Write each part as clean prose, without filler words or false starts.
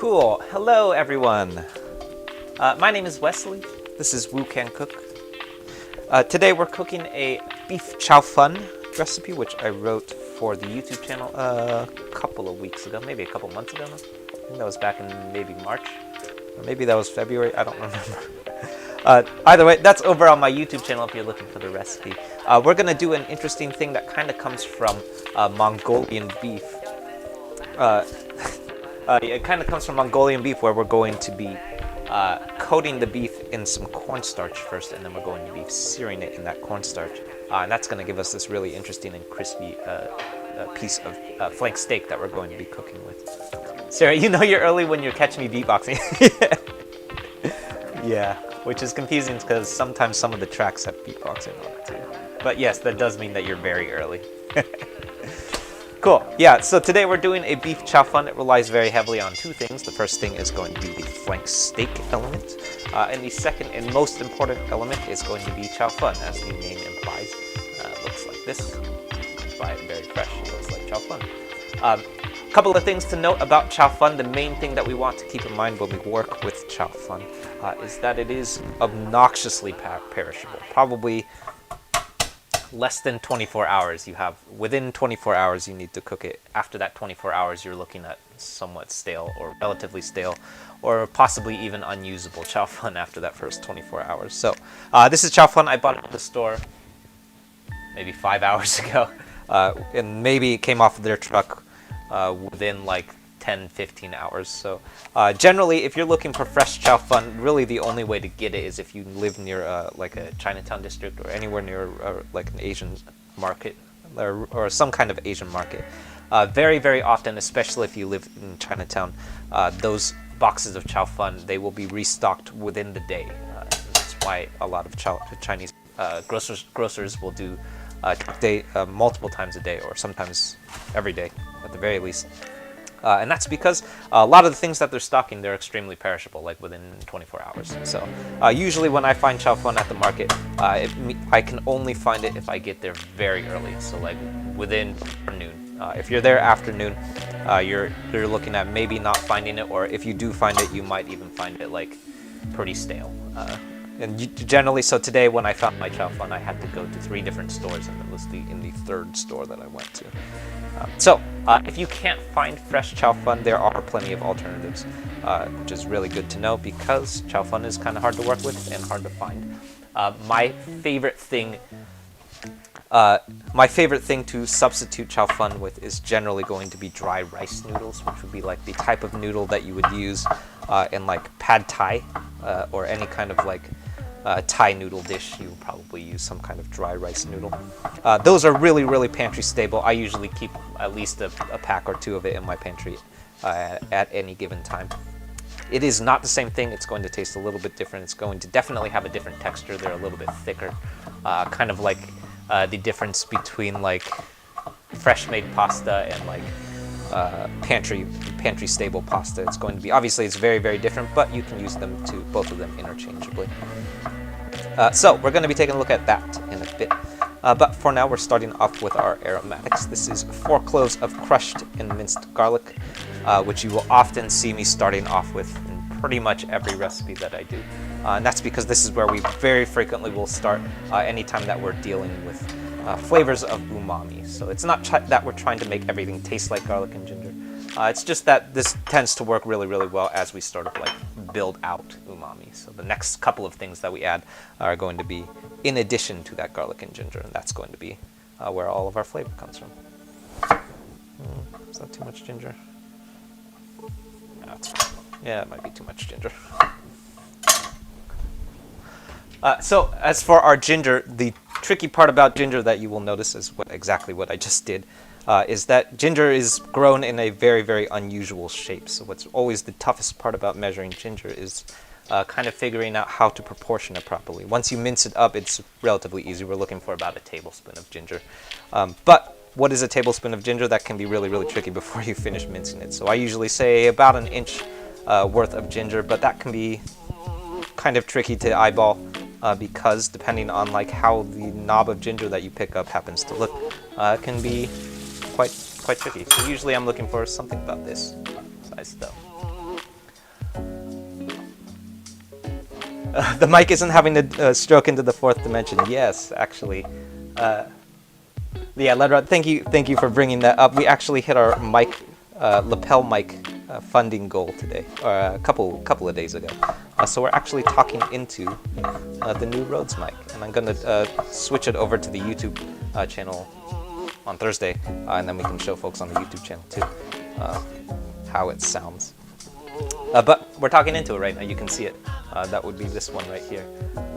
Cool. Hello, everyone. My name is Wesley. This is Woo Can Cook. Today we're cooking a beef chow fun recipe, which I wrote for the YouTube channel a couple of weeks ago, maybe a couple months ago now. I think that was back in maybe March, or maybe that was February. I don't remember. Either way, that's over on my YouTube channel if you're looking for the recipe. We're going to do an interesting thing that kind of comes from Mongolian beef. It kind of comes from Mongolian beef, where we're going to be coating the beef in some cornstarch first, and then we're going to be searing it in that cornstarch. And that's going to give us this really interesting and crispy piece of flank steak that we're going to be cooking with. Sarah, you know you're early when you're catching me beatboxing. Yeah, which is confusing because sometimes some of the tracks have beatboxing on it too. But yes, that does mean that you're very early. Cool. Yeah, so today we're doing a beef chow fun. It relies very heavily on two things. The first thing is going to be the flank steak element. And the second and most important element is going to be chow fun, as the name implies. It looks like this. Buy it very fresh. It looks like chow fun. A couple of things to note about chow fun. The main thing that we want to keep in mind when we work with chow fun is that it is obnoxiously perishable. Probably less than 24 hours. Within 24 hours you need to cook it. After that 24 hours you're looking at somewhat stale or relatively stale, or possibly even unusable chow fun after that first 24 hours. So this is chow fun. I bought it at the store maybe 5 hours ago, and maybe it came off of their truck within like 10-15 hours. So generally, if you're looking for fresh chow fun, really the only way to get it is if you live near like a Chinatown district or anywhere near like an Asian market or some kind of Asian market. Very, very often, especially if you live in Chinatown, those boxes of chow fun, they will be restocked within the day. That's why a lot of Chinese grocers will do multiple times a day, or sometimes every day at the very least. And that's because a lot of the things that they're stocking, they're extremely perishable, like within 24 hours. So usually when I find chow fun at the market, I can only find it if I get there very early, so like within noon. If you're there after noon, you're looking at maybe not finding it, or if you do find it, you might even find it like pretty stale. And generally, so today when I found my chow fun, I had to go to 3 different stores, and it was in the 3rd store that I went to. So if you can't find fresh chow fun, there are plenty of alternatives, which is really good to know because chow fun is kind of hard to work with and hard to find. My favorite thing to substitute chow fun with is generally going to be dry rice noodles, which would be like the type of noodle that you would use in like pad thai or any kind of like Thai noodle dish. You would probably use some kind of dry rice noodle. Those are really, really pantry stable. I usually keep at least a pack or 2 of it in my pantry at any given time. It is not the same thing. It's going to taste a little bit different. It's going to definitely have a different texture. They're a little bit thicker, kind of like the difference between like fresh made pasta and like pantry stable pasta. It's going to be, obviously it's very, very different, but you can use both of them interchangeably. So we're going to be taking a look at that in a bit. But for now, we're starting off with our aromatics. This is 4 cloves of crushed and minced garlic, which you will often see me starting off with in pretty much every recipe that I do. And that's because this is where we very frequently will start anytime that we're dealing with flavors of umami. So it's not that we're trying to make everything taste like garlic and ginger. It's just that this tends to work really, really well as we sort of like build out umami. So the next couple of things that we add are going to be in addition to that garlic and ginger, and that's going to be where all of our flavor comes from. Is that too much ginger? No, that's fine. Yeah, it might be too much ginger. So as for our ginger, the tricky part about ginger that you will notice is exactly what I just did, is that ginger is grown in a very, very unusual shape. So what's always the toughest part about measuring ginger is kind of figuring out how to proportion it properly. Once you mince it up, it's relatively easy. We're looking for about a tablespoon of ginger. But what is a tablespoon of ginger? That can be really, really tricky before you finish mincing it. So I usually say about an inch worth of ginger, but that can be kind of tricky to eyeball. Because depending on like how the knob of ginger that you pick up happens to look, it can be quite tricky. So usually I'm looking for something about this size though. The mic isn't having to stroke into the fourth dimension. Yes, actually. Yeah, Ledra, thank you for bringing that up. We actually hit our mic, lapel mic funding goal today, or a couple of days ago. So we're actually talking into the new Rhodes mic, and I'm gonna switch it over to the YouTube channel on Thursday, and then we can show folks on the YouTube channel too how it sounds. But we're talking into it right now. You can see it. That would be this one right here,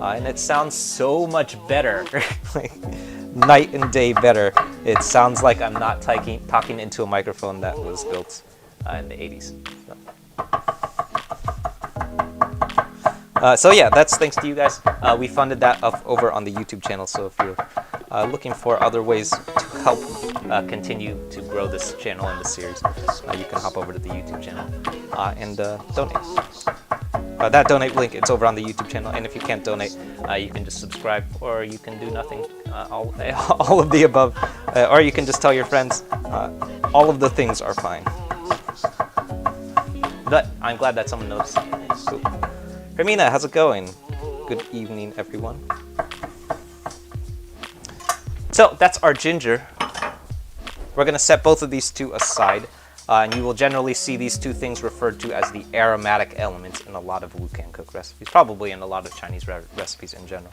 and it sounds so much better, like night and day better. It sounds like I'm not talking into a microphone that was built in the 80s. So yeah, that's thanks to you guys. We funded that up over on the YouTube channel. So if you're looking for other ways to help continue to grow this channel and this series, you can hop over to the YouTube channel and donate. That donate link, it's over on the YouTube channel. And if you can't donate, you can just subscribe, or you can do nothing. All of the above, or you can just tell your friends. All of the things are fine. But I'm glad that someone noticed. Cool. Hermina, how's it going? Good evening, everyone. So that's our ginger. We're going to set both of these two aside, and you will generally see these two things referred to as the aromatic elements in a lot of Wukan cook recipes, probably in a lot of Chinese recipes in general.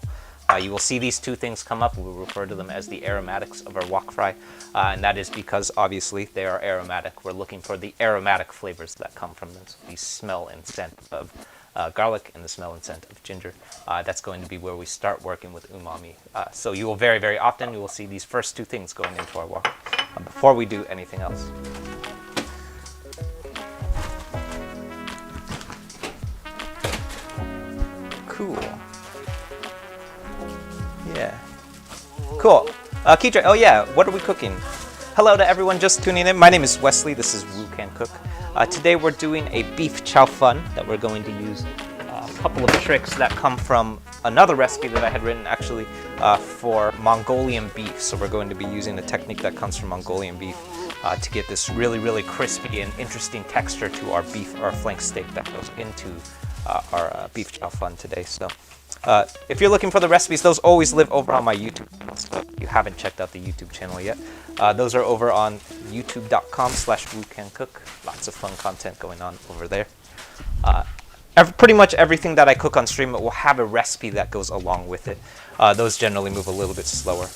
You will see these two things come up. We'll refer to them as the aromatics of our wok fry, and that is because obviously they are aromatic. We're looking for the aromatic flavors that come from them, so the smell and scent of garlic and the smell and scent of ginger. That's going to be where we start working with umami. So you will very, very often, you will see these first two things going into our wok before we do anything else. Cool. Yeah. Cool. Keitra, oh yeah, what are we cooking? Hello to everyone just tuning in. My name is Wesley. This is Wukan Cook. Today we're doing a beef chow fun that we're going to use a couple of tricks that come from another recipe that I had written actually for Mongolian beef. So we're going to be using a technique that comes from Mongolian beef to get this really, really crispy and interesting texture to our beef, our flank steak that goes into our beef chow fun today. So if you're looking for the recipes, those always live over on my YouTube channel. So if you haven't checked out the YouTube channel yet, those are over on youtube.com/wukancook. Lots of fun content going on over there. Pretty much everything that I cook on stream will have a recipe that goes along with it. Those generally move a little bit slower.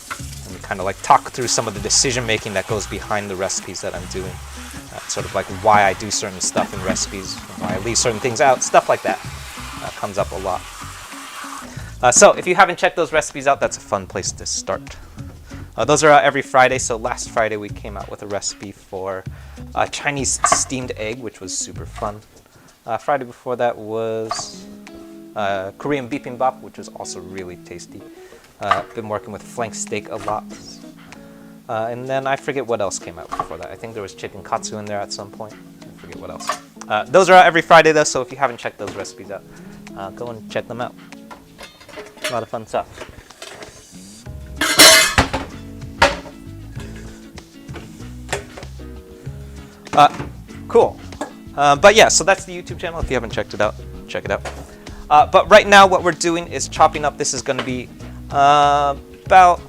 And we kind of like talk through some of the decision making that goes behind the recipes that I'm doing. Sort of like why I do certain stuff in recipes, why I leave certain things out, stuff like that comes up a lot. So if you haven't checked those recipes out, that's a fun place to start. Those are out every Friday. So last Friday we came out with a recipe for Chinese steamed egg, which was super fun. Friday before that was Korean bibimbap, which was also really tasty. Been working with flank steak a lot. And then I forget what else came out before that. I think there was chicken katsu in there at some point. I forget what else. Those are out every Friday though, so if you haven't checked those recipes out, go and check them out. A lot of fun stuff. Cool. But yeah, so that's the YouTube channel. If you haven't checked it out, check it out. But right now what we're doing is chopping up. This is going to be about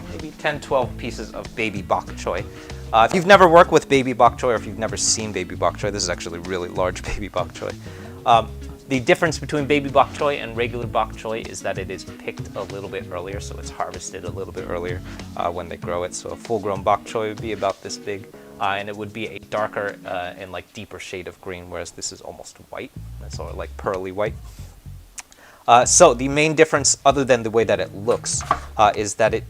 maybe 10-12 pieces of baby bok choy. If you've never worked with baby bok choy, or if you've never seen baby bok choy, this is actually really large baby bok choy. The difference between baby bok choy and regular bok choy is that it is picked a little bit earlier, so it's harvested a little bit earlier when they grow it. So a full-grown bok choy would be about this big, and it would be a darker and like deeper shade of green, whereas this is almost white, so like pearly white. So the main difference, other than the way that it looks, is that it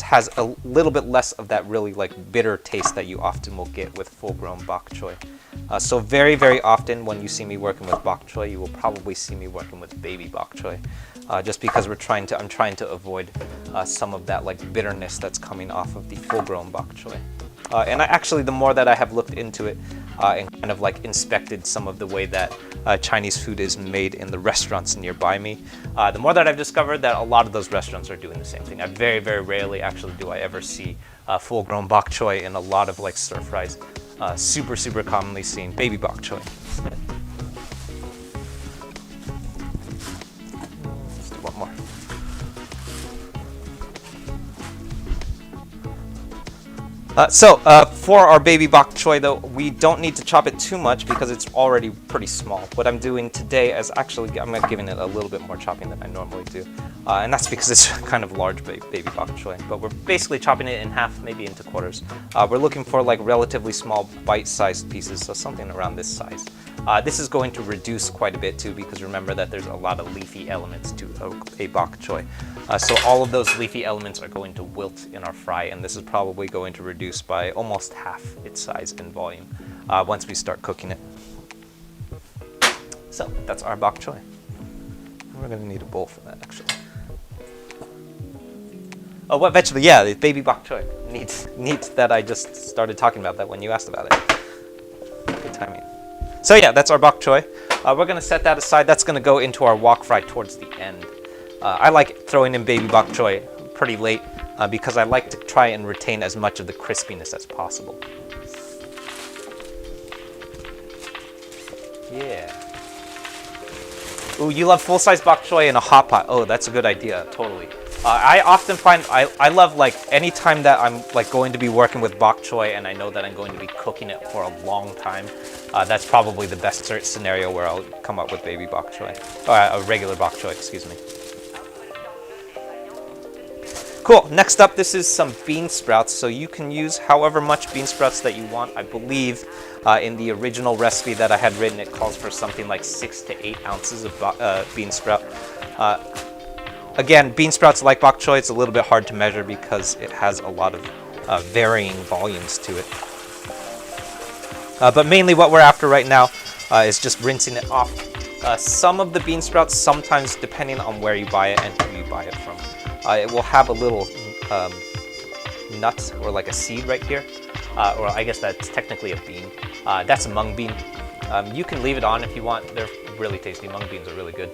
has a little bit less of that really like bitter taste that you often will get with full-grown bok choy. So very, very often when you see me working with bok choy, you will probably see me working with baby bok choy, just because I'm trying to avoid some of that like bitterness that's coming off of the full-grown bok choy. And actually, the more that I have looked into it and kind of like inspected some of the way that Chinese food is made in the restaurants nearby me, the more that I've discovered that a lot of those restaurants are doing the same thing. I very, very rarely actually do I ever see full-grown bok choy in a lot of like stir fries. Super, super commonly seen baby bok choy. For our baby bok choy, though, we don't need to chop it too much because it's already pretty small. What I'm doing today is actually I'm giving it a little bit more chopping than I normally do, and that's because it's kind of large baby bok choy. But we're basically chopping it in half, maybe into quarters. We're looking for like relatively small bite-sized pieces, so something around this size. This is going to reduce quite a bit too, because remember that there's a lot of leafy elements to a bok choy. So all of those leafy elements are going to wilt in our fry, and this is probably going to reduce by almost half its size and volume once we start cooking it. So that's our bok choy. We're going to need a bowl for that, actually. Oh, what vegetable? Yeah, the baby bok choy. Neat that I just started talking about that when you asked about it. Good timing. So yeah, that's our bok choy. We're going to set that aside. That's going to go into our wok fry towards the end. I like throwing in baby bok choy pretty late because I like to try and retain as much of the crispiness as possible. Yeah. Ooh, you love full-size bok choy in a hot pot. Oh, that's a good idea, totally. I often find I love like any time that I'm like going to be working with bok choy and I know that I'm going to be cooking it for a long time. That's probably the best scenario where I'll come up with baby bok choy, or a regular bok choy, excuse me. Cool. Next up, this is some bean sprouts. So you can use however much bean sprouts that you want. I believe in the original recipe that I had written, it calls for something like 6 to 8 ounces of bean sprout. Again, bean sprouts like bok choy, it's a little bit hard to measure because it has a lot of varying volumes to it. But mainly what we're after right now is just rinsing it off. Some of the bean sprouts, sometimes depending on where you buy it and who you buy it from, it will have a little nut or like a seed right here, or I guess that's technically a bean. That's a mung bean. You can leave it on if you want. They're really tasty. Mung beans are really good.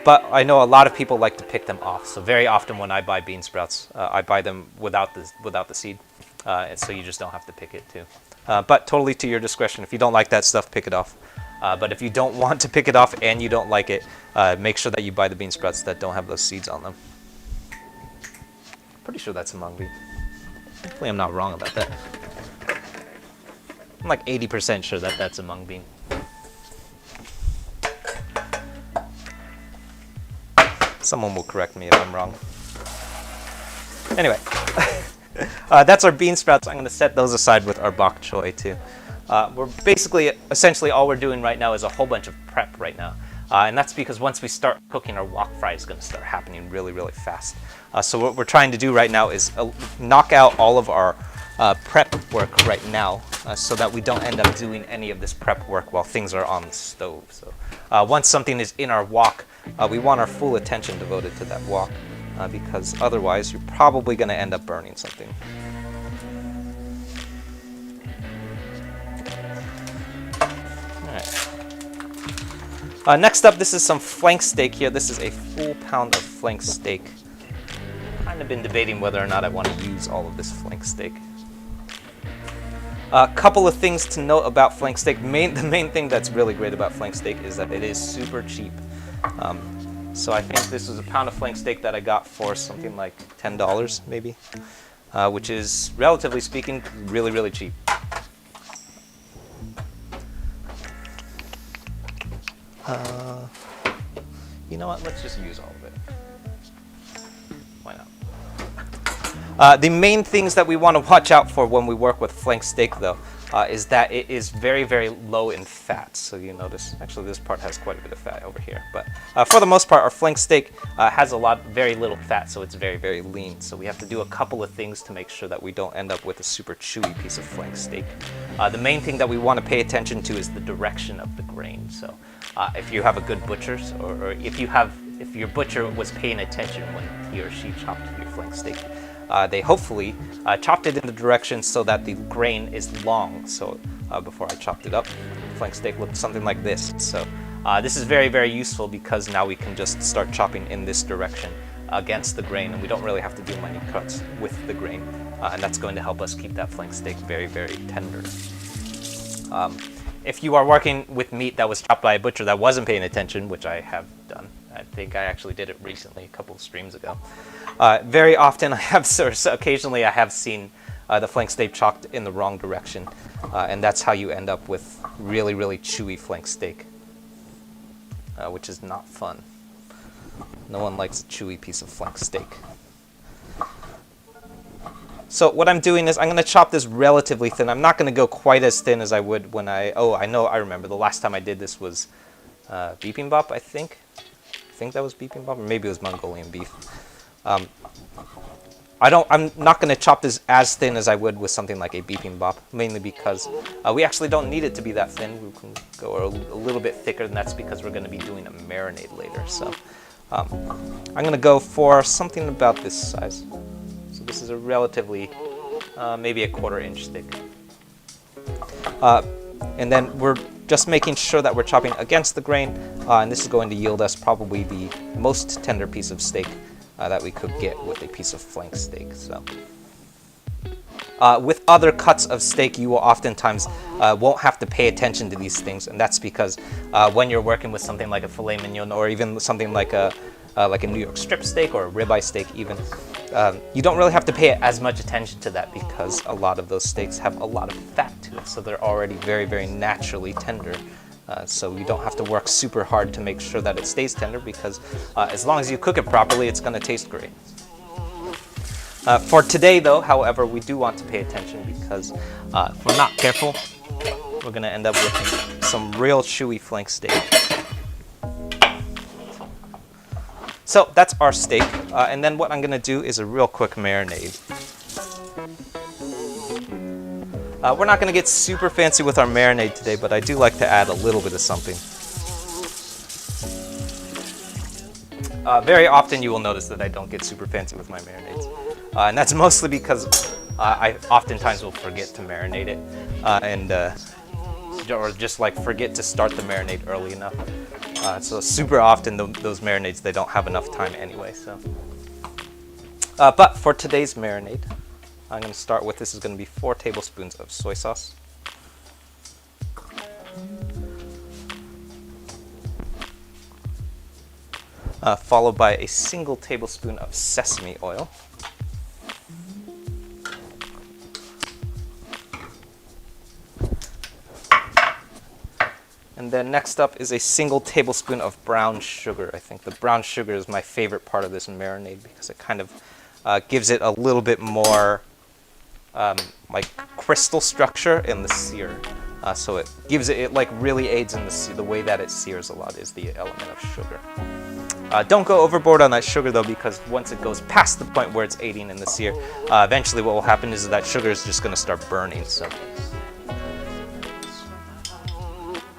But I know a lot of people like to pick them off. So very often when I buy bean sprouts, I buy them without the seed, and so you just don't have to pick it too. But totally to your discretion. If you don't like that stuff, pick it off. But if you don't want to pick it off and you don't like it, make sure that you buy the bean sprouts that don't have those seeds on them. Pretty sure that's a mung bean. Hopefully I'm not wrong about that. I'm like 80% sure that that's a mung bean. Someone will correct me if I'm wrong. Anyway, that's our bean sprouts. I'm going to set those aside with our bok choy too. We're basically, essentially all we're doing right now is a whole bunch of prep right now. And that's because once we start cooking, our wok fry is going to start happening really, really fast. So what we're trying to do right now is knock out all of our prep work right now so that we don't end up doing any of this prep work while things are on the stove. So once something is in our wok, we want our full attention devoted to that wok because otherwise you're probably going to end up burning something. Next up, this is some flank steak here. This is a full pound of flank steak. Kind of been debating whether or not I want to use all of this flank steak. A couple of things to note about flank steak. The main thing that's really great about flank steak is that it is super cheap. So I think this was a pound of flank steak that I got for something like $10 maybe, which is, relatively speaking, really, really cheap. You know what? Let's just use all of it. Why not? The main things that we want to watch out for when we work with flank steak, though, is that it is very, very low in fat. So you notice, actually, this part has quite a bit of fat over here. But for the most part, our flank steak has very little fat, so it's very, very lean. So we have to do a couple of things to make sure that we don't end up with a super chewy piece of flank steak. The main thing that we want to pay attention to is the direction of the grain. So if you have a good butcher, or if your butcher was paying attention when he or she chopped your flank steak, they hopefully chopped it in the direction so that the grain is long. So before I chopped it up, flank steak looked something like this. So this is very, very useful because now we can just start chopping in this direction against the grain, and we don't really have to do many cuts with the grain. And that's going to help us keep that flank steak very, very tender. If you are working with meat that was chopped by a butcher that wasn't paying attention, which I have done, I think I actually did it recently, a couple of streams ago. Very often, occasionally I have seen the flank steak chopped in the wrong direction, and that's how you end up with really, really chewy flank steak, which is not fun. No one likes a chewy piece of flank steak. So what I'm doing is I'm going to chop this relatively thin. I'm not going to go quite as thin as I would when I remember the last time I did this was bibimbap, I think. I think that was bibimbap, or maybe it was Mongolian beef. I'm not going to chop this as thin as I would with something like a bibimbap, mainly because we actually don't need it to be that thin. We can go a little bit thicker, and that's because we're going to be doing a marinade later. So I'm going to go for something about this size. So this is a relatively, maybe a 1/4 inch thick. And then we're just making sure that we're chopping against the grain, and this is going to yield us probably the most tender piece of steak that we could get with a piece of flank steak. So, with other cuts of steak, you will oftentimes won't have to pay attention to these things, and that's because when you're working with something like a filet mignon or even something like a New York strip steak or a ribeye steak even, you don't really have to pay as much attention to that because a lot of those steaks have a lot of fat to it, so they're already very, very naturally tender. So you don't have to work super hard to make sure that it stays tender because as long as you cook it properly, it's going to taste great. For today though, however, we do want to pay attention because if we're not careful, we're going to end up with some real chewy flank steak. So that's our steak, and then what I'm going to do is a real quick marinade. We're not going to get super fancy with our marinade today, but I do like to add a little bit of something. Very often you will notice that I don't get super fancy with my marinades, and that's mostly because I oftentimes will forget to marinate it, or just like forget to start the marinade early enough. So super often those marinades, they don't have enough time anyway. So, but for today's marinade, I'm going to start with, this is going to be 4 tablespoons of soy sauce. Followed by a single tablespoon of sesame oil. And then next up is a single tablespoon of brown sugar. I think the brown sugar is my favorite part of this marinade because it kind of gives it a little bit more like crystal structure in the sear. So it gives it like really aids in the way that it sears a lot is the element of sugar. Don't go overboard on that sugar though, because once it goes past the point where it's aiding in the sear, eventually what will happen is that sugar is just going to start burning. So.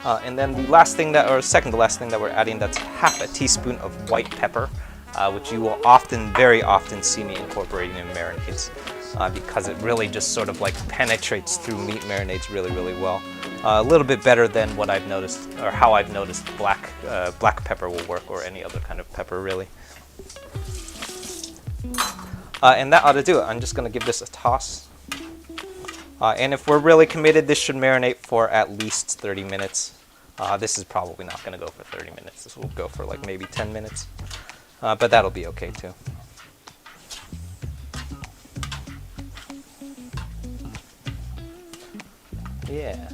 And then the last thing second to last thing that we're adding, that's half a teaspoon of white pepper, which you will very often see me incorporating in marinades, because it really just sort of like penetrates through meat marinades really, really well. A little bit better than what I've noticed, or how I've noticed black pepper will work, or any other kind of pepper really. And that ought to do it. I'm just going to give this a toss. And if we're really committed, this should marinate for at least 30 minutes. This is probably not going to go for 30 minutes. This will go for like maybe 10 minutes. But that'll be okay too. Yeah.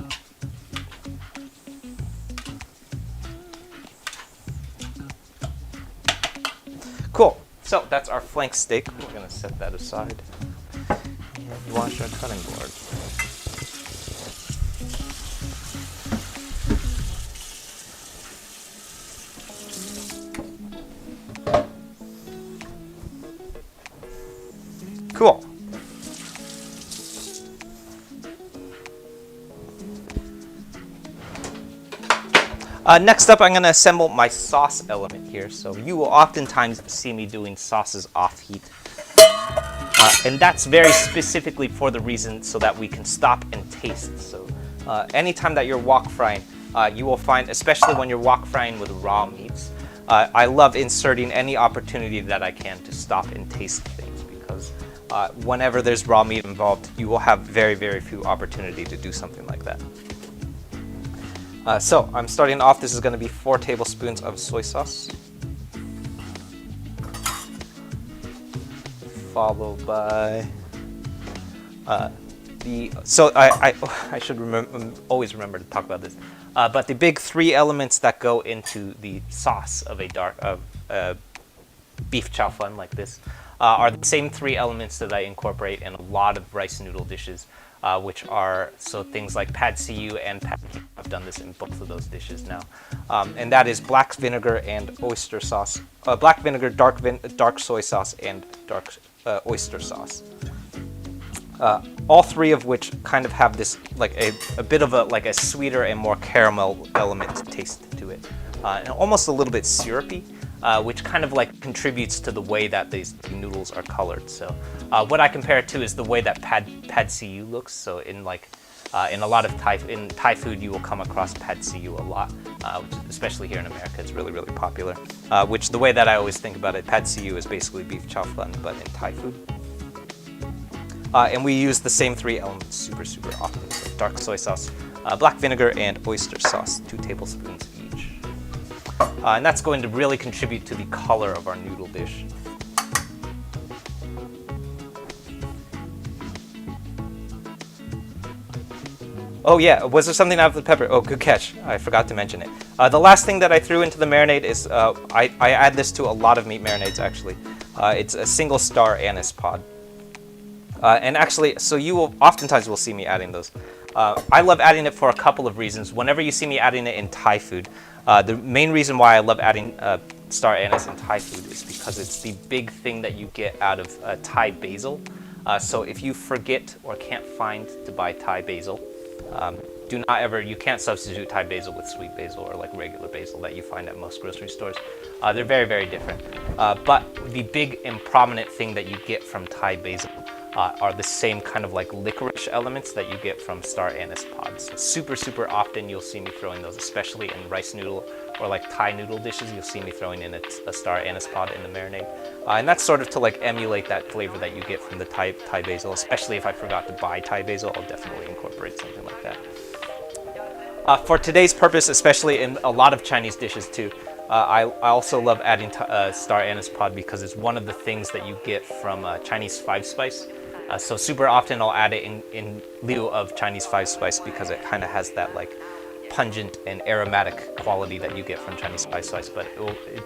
Cool. So that's our flank steak. We're going to set that aside. And wash our cutting board. Cool. Next up, I'm going to assemble my sauce element here. So you will oftentimes see me doing sauces off heat. And that's very specifically for the reason so that we can stop and taste. So anytime that you're wok frying, you will find, especially when you're wok frying with raw meats, I love inserting any opportunity that I can to stop and taste things, because whenever there's raw meat involved, you will have very, very few opportunity to do something like that. So I'm starting off, this is going to be 4 tablespoons of soy sauce. Followed by I should always remember to talk about this. But the big three elements that go into the sauce of a beef chow fun like this are the same three elements that I incorporate in a lot of rice noodle dishes, which are things like pad see ew and pad ki. I've done this in both of those dishes now, and that is black vinegar and oyster sauce, black vinegar, dark soy sauce, and dark oyster sauce. All three of which kind of have this like a bit of a sweeter and more caramel element taste to it, and almost a little bit syrupy, which kind of like contributes to the way that these noodles are colored. So what I compare it to is the way that pad see ew looks. So in a lot of Thai food, you will come across pad see ew a lot, especially here in America. It's really, really popular. Which the way that I always think about it, pad see ew is basically beef chow fun, but in Thai food. And we use the same three elements super, super often. So dark soy sauce, black vinegar, and oyster sauce, 2 tablespoons each. And that's going to really contribute to the color of our noodle dish. Oh yeah, was there something out of the pepper? Oh, good catch. I forgot to mention it. The last thing that I threw into the marinade is, I add this to a lot of meat marinades actually. It's a single star anise pod. And actually, so oftentimes will see me adding those. I love adding it for a couple of reasons. Whenever you see me adding it in Thai food, the main reason why I love adding star anise in Thai food is because it's the big thing that you get out of Thai basil. So if you forget or can't find to buy Thai basil, you can't substitute Thai basil with sweet basil or like regular basil that you find at most grocery stores. They're very, very different. But the big and prominent thing that you get from Thai basil are the same kind of like licorice elements that you get from star anise pods. Super, super often you'll see me throwing those, especially in rice noodle or like Thai noodle dishes. You'll see me throwing in a star anise pod in the marinade. And that's sort of to like emulate that flavor that you get from the Thai basil, especially if I forgot to buy Thai basil, I'll definitely incorporate something like that. For today's purpose, especially in a lot of Chinese dishes too, I also love adding star anise pod because it's one of the things that you get from Chinese 5-spice. So super often I'll add it in lieu of Chinese 5-spice because it kind of has that like pungent and aromatic quality that you get from Chinese 5-spice. But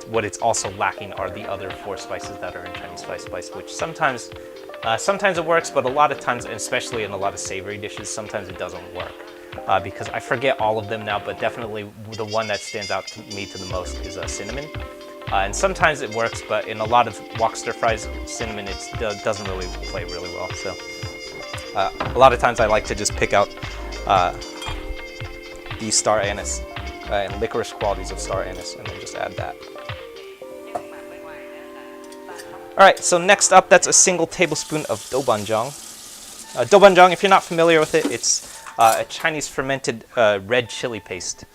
what it's also lacking are the other 4 spices that are in Chinese 5-spice, which sometimes it works, but a lot of times, especially in a lot of savory dishes, sometimes it doesn't work. Because I forget all of them now, but definitely the one that stands out to me the most is cinnamon. And sometimes it works, but in a lot of wok stir fries, cinnamon doesn't really play really well. So a lot of times I like to just pick out the star anise and licorice qualities of star anise and then just add that. All right, so next up, that's a single tablespoon of doubanjiang. Doubanjiang, if you're not familiar with it, it's a Chinese fermented red chili paste.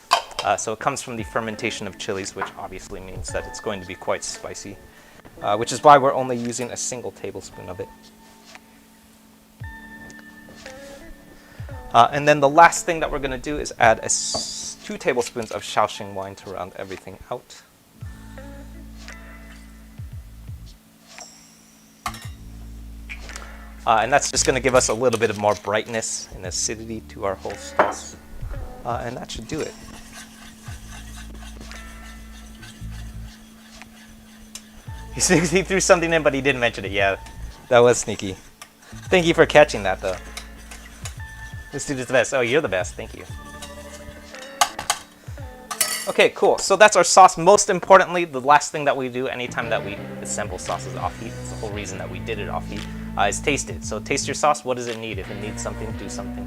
So it comes from the fermentation of chilies, which obviously means that it's going to be quite spicy, which is why we're only using a single tablespoon of it. And then the last thing that we're going to do is add 2 tablespoons of Shaoxing wine to round everything out. And that's just going to give us a little bit of more brightness and acidity to our whole sauce. And that should do it. He threw something in, but he didn't mention it. Yeah, that was sneaky. Thank you for catching that, though. This dude is the best. Oh, you're the best. Thank you. Okay, cool. So that's our sauce. Most importantly, the last thing that we do anytime that we assemble sauces off heat, it's the whole reason that we did it off heat, is taste it. So taste your sauce. What does it need? If it needs something, do something.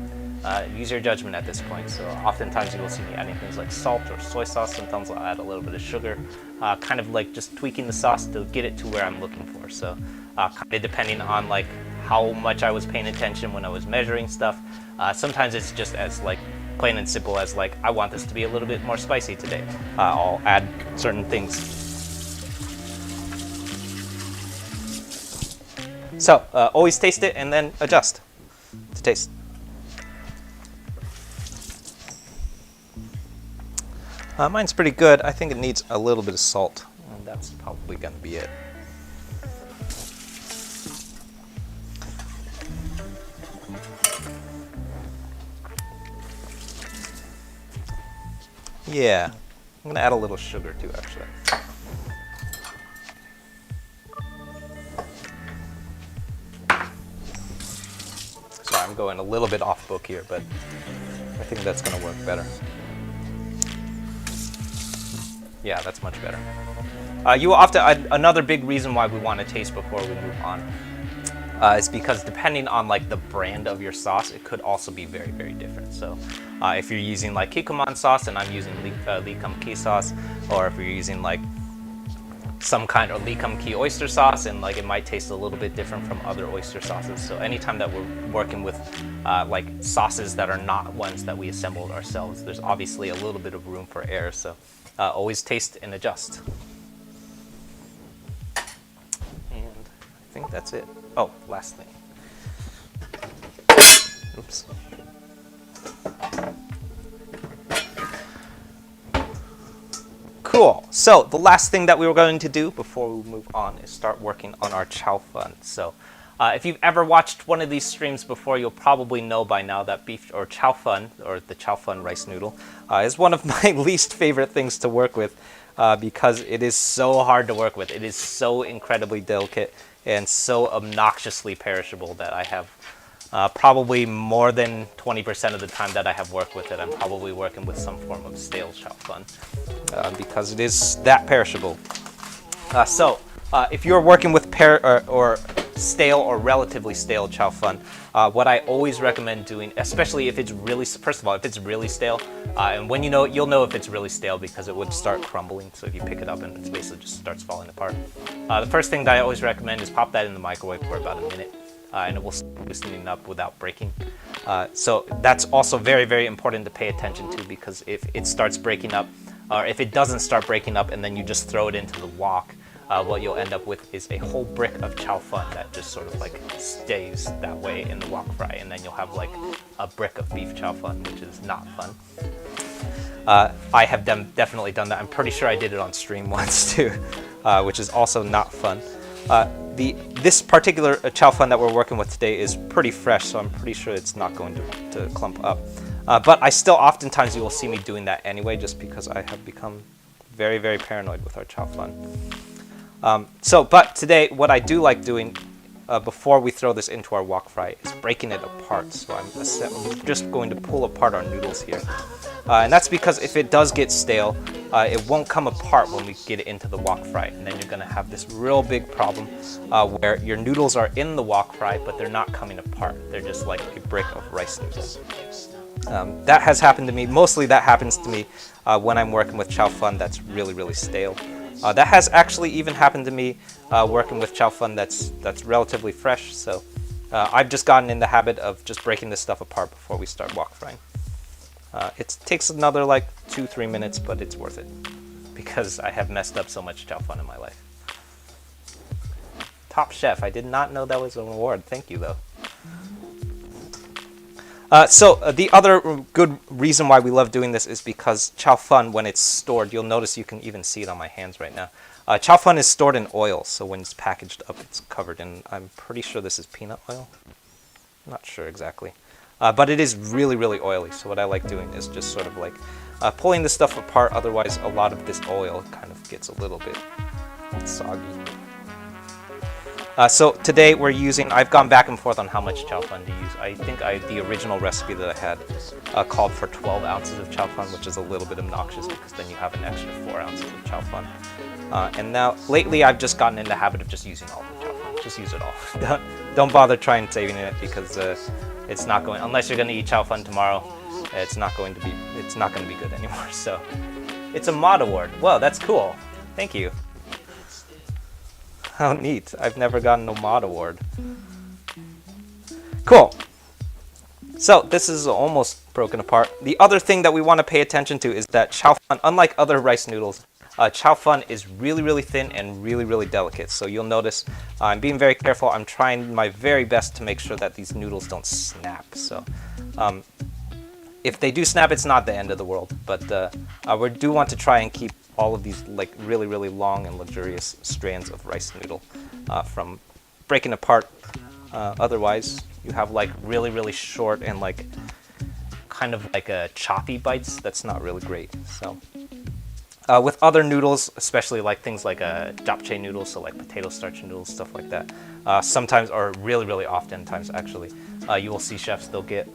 Use your judgment at this point. So oftentimes you will see me adding things like salt or soy sauce. Sometimes I'll add a little bit of sugar, kind of like just tweaking the sauce to get it to where I'm looking for. So kind of depending on like how much I was paying attention when I was measuring stuff. Sometimes it's just as like plain and simple as like, I want this to be a little bit more spicy today. I'll add certain things. So always taste it and then adjust to taste. Mine's pretty good. I think it needs a little bit of salt, and that's probably going to be it. Yeah, I'm gonna add a little sugar too, actually. Sorry, I'm going a little bit off book here, but I think that's gonna work better. Yeah, that's much better. You will often, another big reason why we want to taste before we move on is because depending on like the brand of your sauce, it could also be very, very different. So if you're using like kikkoman sauce and I'm using lee kum ki sauce, or if you're using like some kind of lee kum ki oyster sauce, and like it might taste a little bit different from other oyster sauces. So anytime that we're working with like sauces that are not ones that we assembled ourselves, there's obviously a little bit of room for error. So always taste and adjust. And I think that's it. Oh, last thing. Oops. Cool. So the last thing that we were going to do before we move on is start working on our chow fun. So if you've ever watched one of these streams before, you'll probably know by now that beef or chow fun, or the chow fun rice noodle, is one of my least favorite things to work with because it is so hard to work with. It is so incredibly delicate and so obnoxiously perishable that I have probably more than 20% of the time that I have worked with it, I'm probably working with some form of stale chow fun because it is that perishable. So if you're working with or stale or relatively stale chow fun, what I always recommend doing, especially if it's really, first of all, if it's really stale, and when you know, you'll know if it's really stale because it would start crumbling. So if you pick it up and it basically just starts falling apart. The first thing that I always recommend is pop that in the microwave for about a minute. And it will start loosening up without breaking. So that's also very, very important to pay attention to, because if it starts breaking up, or if it doesn't start breaking up and then you just throw it into the wok, what you'll end up with is a whole brick of chow fun that just sort of like stays that way in the wok fry, and then you'll have like a brick of beef chow fun, which is not fun. I have definitely done that. I'm pretty sure I did it on stream once too, which is also not fun. This particular chow fun that we're working with today is pretty fresh, so I'm pretty sure it's not going to clump up. But I still, oftentimes you will see me doing that anyway, just because I have become very, very paranoid with our chow fun. But today, what I do like doing before we throw this into our wok fry is breaking it apart. So I'm just going to pull apart our noodles here. And that's because if it does get stale, it won't come apart when we get it into the wok fry. And then you're going to have this real big problem where your noodles are in the wok fry, but they're not coming apart. They're just like a brick of rice noodles. That has happened to me. Mostly that happens to me when I'm working with chow fun that's really, really stale. That has actually even happened to me working with chow fun that's relatively fresh. So I've just gotten in the habit of just breaking this stuff apart before we start wok frying. It takes another like 2-3 minutes, but it's worth it because I have messed up so much chow fun in my life. Top Chef, I did not know that was an award. Thank you though. The other good reason why we love doing this is because chow fun, when it's stored, you'll notice you can even see it on my hands right now. Chow fun is stored in oil, so when it's packaged up, it's covered in, I'm pretty sure this is peanut oil. I'm not sure exactly. But it is really, really oily, so what I like doing is just sort of like pulling this stuff apart, otherwise a lot of this oil kind of gets a little bit soggy. So today we're using, I've gone back and forth on how much chow fun to use. I think the original recipe that I had called for 12 ounces of chow fun, which is a little bit obnoxious because then you have an extra 4 ounces of chow fun. And now, lately I've just gotten in the habit of just using all the chow fun. Just use it all. Don't bother trying saving it because it's not going, unless you're going to eat chow fun tomorrow, it's not going to be good anymore. So it's a mod award. Whoa, that's cool. Thank you. How neat. I've never gotten a mod award. Cool. So this is almost broken apart. The other thing that we want to pay attention to is that chow fun, unlike other rice noodles, chow fun is really, really thin and really, really delicate. So you'll notice I'm being very careful. I'm trying my very best to make sure that these noodles don't snap. So if they do snap, it's not the end of the world. But we do want to try and keep all of these like really, really long and luxurious strands of rice noodle from breaking apart. Otherwise, you have like really, really short and like kind of like a choppy bites. That's not really great. So with other noodles, especially like things like japchae noodles, so like potato starch noodles, stuff like that, sometimes, or really oftentimes actually, you will see chefs, they'll get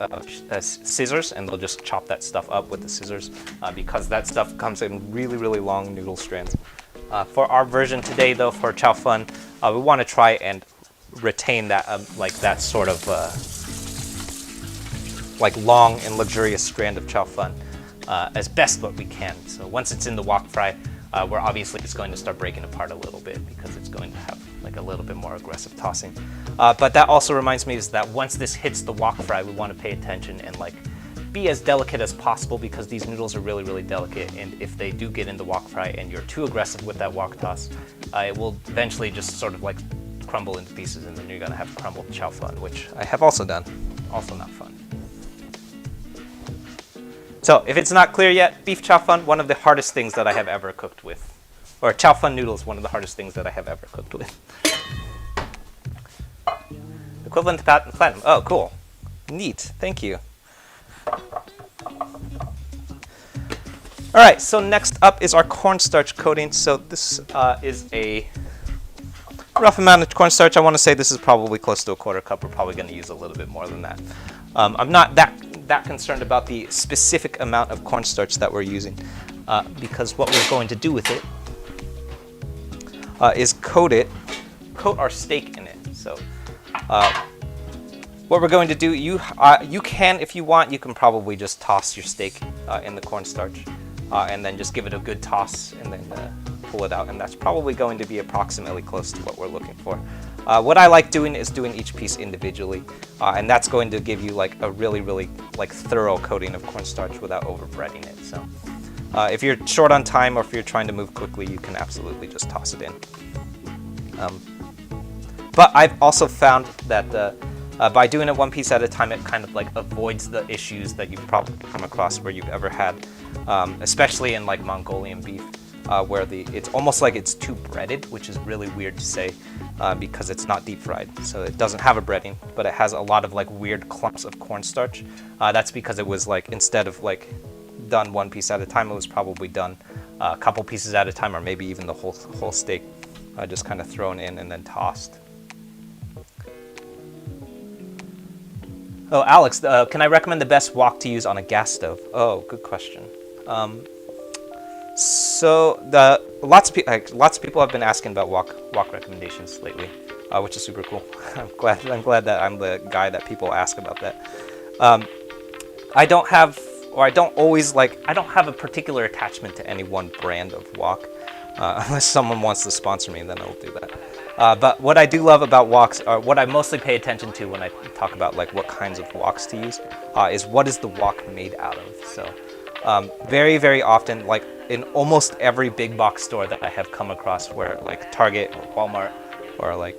scissors and they'll just chop that stuff up with the scissors because that stuff comes in really long noodle strands. For our version today though, for chow fun, we want to try and retain that like that sort of like long and luxurious strand of chow fun as best what we can. So once it's in the wok fry, we're obviously just going to start breaking apart a little bit because it's going to have like a little bit more aggressive tossing. But that also reminds me is that once this hits the wok fry, we want to pay attention and like be as delicate as possible because these noodles are really delicate, and if they do get in the wok fry and you're too aggressive with that wok toss, it will eventually just sort of like crumble into pieces, and then you're gonna have crumbled chow fun, which I have also done. Also not fun. So if it's not clear yet, beef chow fun, one of the hardest things that I have ever cooked with. Or chow fun noodles, one of the hardest things that I have ever cooked with. Equivalent to platinum. Oh, cool. Neat. Thank you. All right, so next up is our cornstarch coating. So this is a rough amount of cornstarch. I want to say this is probably close to a 1/4 cup. We're probably going to use a little bit more than that. I'm not that concerned about the specific amount of cornstarch that we're using because what we're going to do with it is coat our steak in it. So what we're going to do, you can, if you want, you can probably just toss your steak in the cornstarch and then just give it a good toss and then pull it out, and that's probably going to be approximately close to what we're looking for. What I like doing is doing each piece individually, and that's going to give you like a really like thorough coating of cornstarch without over breading it. So if you're short on time or if you're trying to move quickly, you can absolutely just toss it in. But I've also found that by doing it one piece at a time, it kind of like avoids the issues that you've probably come across where you've ever had, especially in like Mongolian beef, where it's almost like it's too breaded, which is really weird to say because it's not deep fried. So it doesn't have a breading, but it has a lot of like weird clumps of cornstarch. That's because it was like, instead of like done one piece at a time, it was probably done a couple pieces at a time, or maybe even the whole steak just kind of thrown in and then tossed. Oh, Alex, can I recommend the best wok to use on a gas stove? Oh, good question. So lots of people have been asking about wok recommendations lately, which is super cool. I'm glad that I'm the guy that people ask about that. I don't have a particular attachment to any one brand of wok, unless someone wants to sponsor me, then I'll do that. But what I do love about woks, or what I mostly pay attention to when I talk about like what kinds of woks to use, is what is the wok made out of. So very often, like in almost every big box store that I have come across, where like Target or Walmart or like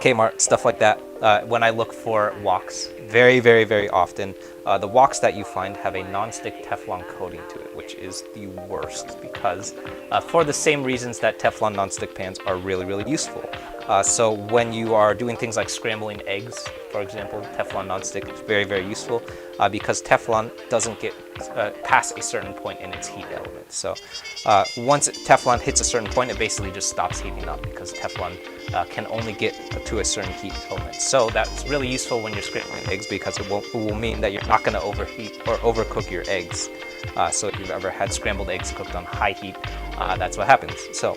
Kmart, stuff like that, when I look for woks, very often the woks that you find have a non-stick Teflon coating to it, which is the worst because for the same reasons that Teflon non-stick pans are really useful. So when you are doing things like scrambling eggs, for example, Teflon non-stick is very useful because Teflon doesn't get past a certain point in its heat element. So once Teflon hits a certain point, it basically just stops heating up because Teflon can only get to a certain heat element. So that's really useful when you're scrambling eggs because it will mean that you're not going to overheat or overcook your eggs. So if you've ever had scrambled eggs cooked on high heat, that's what happens. So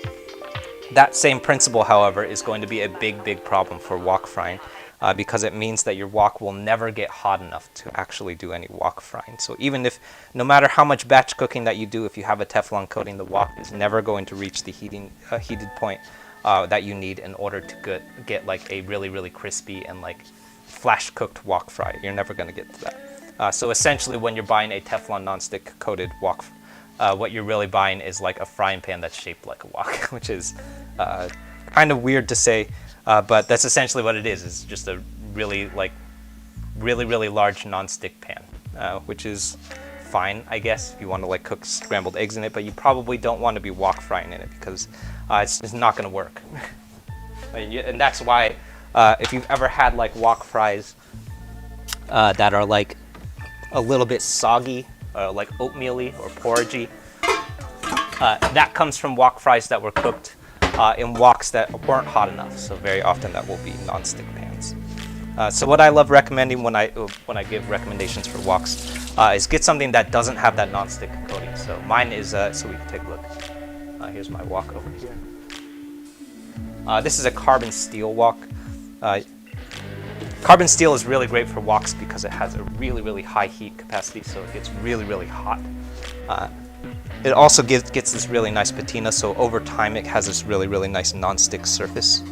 that same principle, however, is going to be a big problem for wok frying because it means that your wok will never get hot enough to actually do any wok frying. So even if, no matter how much batch cooking that you do, if you have a Teflon coating, the wok is never going to reach the heated point that you need in order to get like a really crispy and like flash cooked wok fry. You're never going to get to that. So essentially, when you're buying a Teflon non-stick coated wok, what you're really buying is like a frying pan that's shaped like a wok, which is kind of weird to say, but that's essentially what it is. It's just a really large non-stick pan, which is fine, I guess, if you want to like cook scrambled eggs in it, but you probably don't want to be wok frying in it because it's not going to work. And that's why if you've ever had like wok fries that are like a little bit soggy, like oatmeal-y or porridgey. That comes from wok fries that were cooked in woks that weren't hot enough. So very often that will be non-stick pans. So what I love recommending when I give recommendations for woks is get something that doesn't have that non-stick coating. So mine is, so we can take a look. Here's my wok over here. This is a carbon steel wok. Carbon steel is really great for woks because it has a really, really high heat capacity, so it gets really, really hot. It also gets this really nice patina, so over time it has this really, really nice non-stick surface.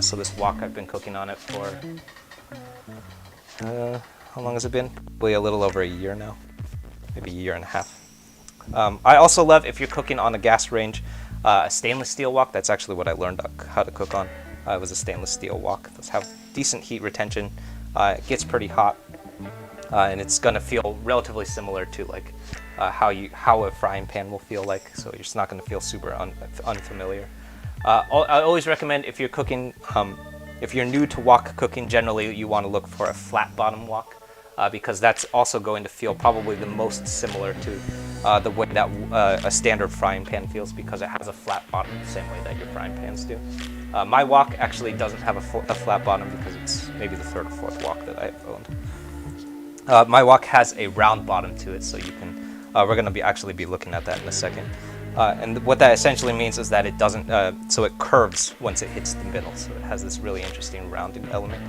So this wok, I've been cooking on it for, how long has it been? Probably a little over a year now, maybe a year and a half. I also love, if you're cooking on a gas range, a stainless steel wok. That's actually what I learned how to cook on. It was a stainless steel wok. Those have decent heat retention. It gets pretty hot, and it's gonna feel relatively similar to like how a frying pan will feel like. So you're just not gonna feel super unfamiliar. I always recommend, if you're cooking, if you're new to wok cooking, generally you want to look for a flat bottom wok, because that's also going to feel probably the most similar to the way that a standard frying pan feels, because it has a flat bottom the same way that your frying pans do. My wok actually doesn't have a flat bottom because it's maybe the third or fourth wok that I've owned. My wok has a round bottom to it, so you can, we're going to actually be looking at that in a second. And what that essentially means is that it doesn't, so it curves once it hits the middle. So it has this really interesting rounding element,